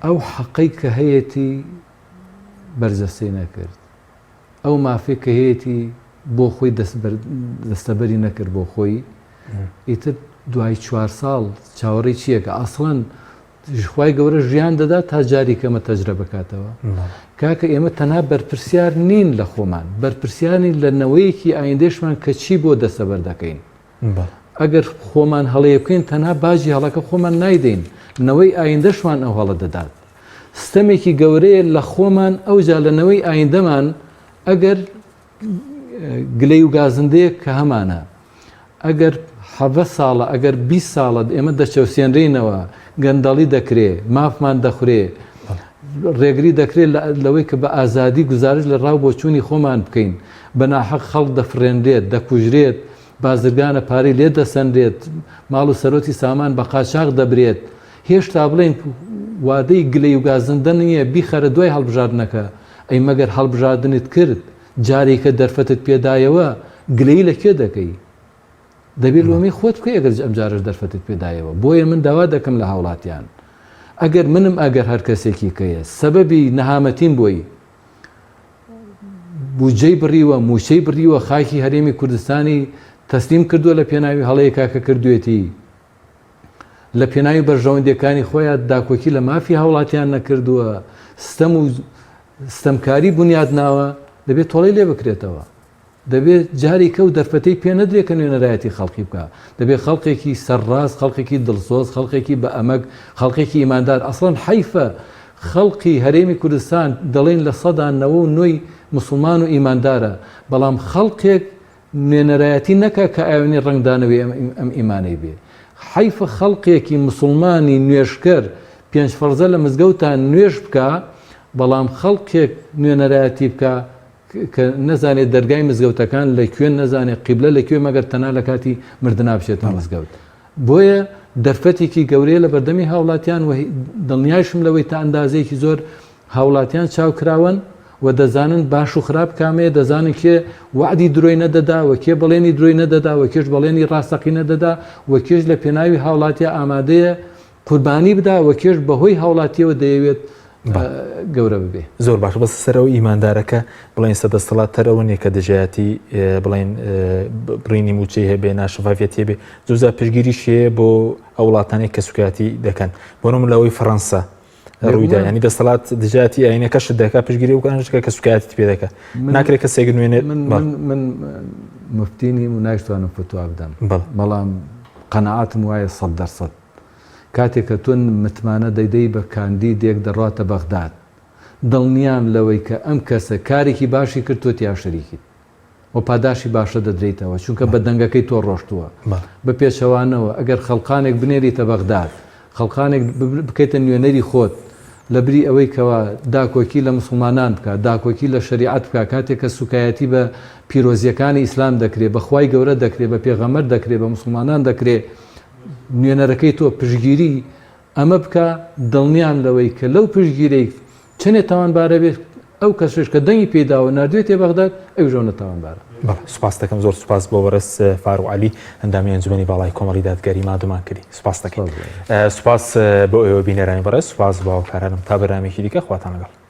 ئەو حەقەی کە هەیەی بەرزەسەی نەکرد ئەو مافێ کە هەیەی بۆ خۆی دەستەبەری نەکرد بۆ خۆی ئیتر دوای 4 ساڵ چاوەڕێی چییەکە ئاسڵەن خی گەورە ژیان دەدا تا جاری کەمە تەجرە بکاتەوە کاکە ئێمە تەنها بەرپرسیار نین لە خۆمان بەرپرسیانی لە نەوەیەکی ئایندێشمان کە چی بۆ دەسەبەر دەکەین ئەگەر خۆمان هەڵەیە بکەین تەنها باژی هەڵەکە خۆمان نایدەین نەوەی ئایندەشمان ئەو هەڵە دەدات ستەمێکی گەورەیە لە خۆمان ئەوجا لە نەوەی ئایندەمان ئەگەر گلەی و گازندەیە کە هەمانە ئەگەر 7 ساڵە ئەگەر 20 ساڵە ئێمە دەچەوسێنرینەوە گەندەڵی دەکرێ مافمان دەخورێ ڕێگری دەکرێت لەوەی کە بە ئازادی گزارش لە ڕاو بۆ چووی خۆمان بکەین بە ناحەق خەڵک دەفرێنرێت دەکوژرێت بازرگانە پارەی لێ دەسەندرێت ماڵ و سەرۆتی سامان بە قاچاق دەبرێت هێشتا بڵێن وادەی گلەی و گازندە نییە بیخەرە دوای هەڵبژاردنەکە ئەی مەگەر هەڵبژاردنت کرد جارێکە دەرفەتت پێدایەوە گلەی لەکوێ دەکەی دەبێت لۆمی خۆت بکەی ئەگەر ئەم جارش دەرفەتت پێدایەوە بۆیە من داوا دەکەم لە هاوڵاتیان ئەگەر منم ئەگەر هەر کەسێکی کەیە سەبەبی نەهامەتیم بۆی بودجەی بڕیوە موچەی بڕیوە خاکی هەرێمی کوردستانی تەسلیم کردووە لە پێناوی هەڵەیە کاکە کردوێتی لە پێناوی بەرژەوەندەکانی خۆیان داکۆکی لە مافی هاوڵاتیان نەکردووە ستەم و ستەمکاری بنیاد ناوە دەبێت تۆڵی لێ بکرێتەوە دەبێت جاری کە و دەرفەتەی پێ نەدرێت کە نوێنەرایەتی خەڵقی بکە دەبێت خەڵقێکی سەرڕاست خەڵقێکی دڵسۆز خەڵقێکی بە ئەمەک خەڵقێکی ئیماندار ئەسڵەن حیفە خەڵقی هەرێمی کوردستان دەڵێن لە 9 مسلمان و ئیماندارە بەڵام خەڵقێک نوێنەرایەتی نەکە کە ئاوێنی ڕنگدانەوەی ئەم ئیمانەی بێ حیفە خەڵقێکی مسلمانی نوێشکەر 5 فەرزە لە مزگەوتان نوێش بکە بەڵام خەڵقێک نوێنەرایەتی بکە کە نەزانێت دەرگای مزگەوتەکان لە کوێن نەزانێت قیبلە لە کوێ مەگەر تەنها لە کاتی مردنا بچێتە مزگەوت بۆیە دەرفەتێکی گەورەیە لە بەردەمی هاوڵاتیان و دڵنیایشم لەوەی تا ئەندازەیەکی زۆر هاوڵاتیان چاوکراون و دەزانن باش و خراپ کامەیە دەزانن کێ وعدی درۆی نەدەدا و کێ بەڵێنی درۆی نەدەدا و کێش بەڵێنی ڕاستەقی نەدەدا و کێش لە پێناوی هاوڵاتیە ئامادەیە قوربانی بدا و کێش بەهۆی هاوڵاتیەوە دەیەوێت گەورە ببێ زۆر باش بەس سەرەوە ئیماندارەکە بڵێن سەدەسەڵات تەرەوە نیە کە دەژایەتی بڵێن بڕینی موچەی هەبێ ناشفافیەت هەبێ زۆرجار پشگیری شێ بۆ ئەو وڵاتانێک کە سوکاتی دەکەن بۆ نمونە لەوەی فەڕەنسا ڕوویدا ینی دەسەڵات دژاتی ئاینەکەشت دەکات پشگیری و کانشکە کە سوکایەتی پێ دەکات ناکرێت کەسێک نوێنێت من مفتینی و نایتوانم فتوا بدەم بەڵام قەنەعاتم وایە 100% کاتێک کە تۆ متمانە دەیدەی بە کاندیدێک دەڕاتە بەغداد دڵنیام لەوەی کە ئەم کەسە کارێکی باشی کرد تۆ تیا شەریکیت و پاداشی باشە دەدرێتەوە چونکە بە دەنگەکەی تۆ ڕۆشتووە بە پێچەوانەوە ئەگەر خەڵقانێک بنێریتە بەغداد خەڵقانێک بکەیتە نوێنەری خۆت لە بری ئەوەی کەەوە داکۆکی لە مسلمانان بکە داکۆکی لە شریعەت بکە کاتێک کە سوکایەتی بە پیرۆزیەکانی ئیسلام دەکرێت بەخوای گەورە دەکرێت بە پێغەمبەر دەکرێت بە مسلمانان دەکرێت نوێنەرەکەی تۆ پشگیری ئەمە بکە دڵنیان لەوەی کە لەو پشگیرەی چنێت تاوانبارە بێت ئەو کەسش کە دەنگی پێداوە نردوێتێ بەغداد ئەو ژۆنە تاوانبارە. سوپاس دەکەم زۆر سوپاس بۆ بەرز فاروق عەلی ئەندامی ئەنجومەنی باڵای کۆمەڵی دادگەری مادومان کردی سوپاس دەکەم. سوپاس بۆ ئێوە بینەرانی بەڕێز سوپاس بۆ هاوکارانم تا بەرنامێکی دیکە خواتان لەگەڵ.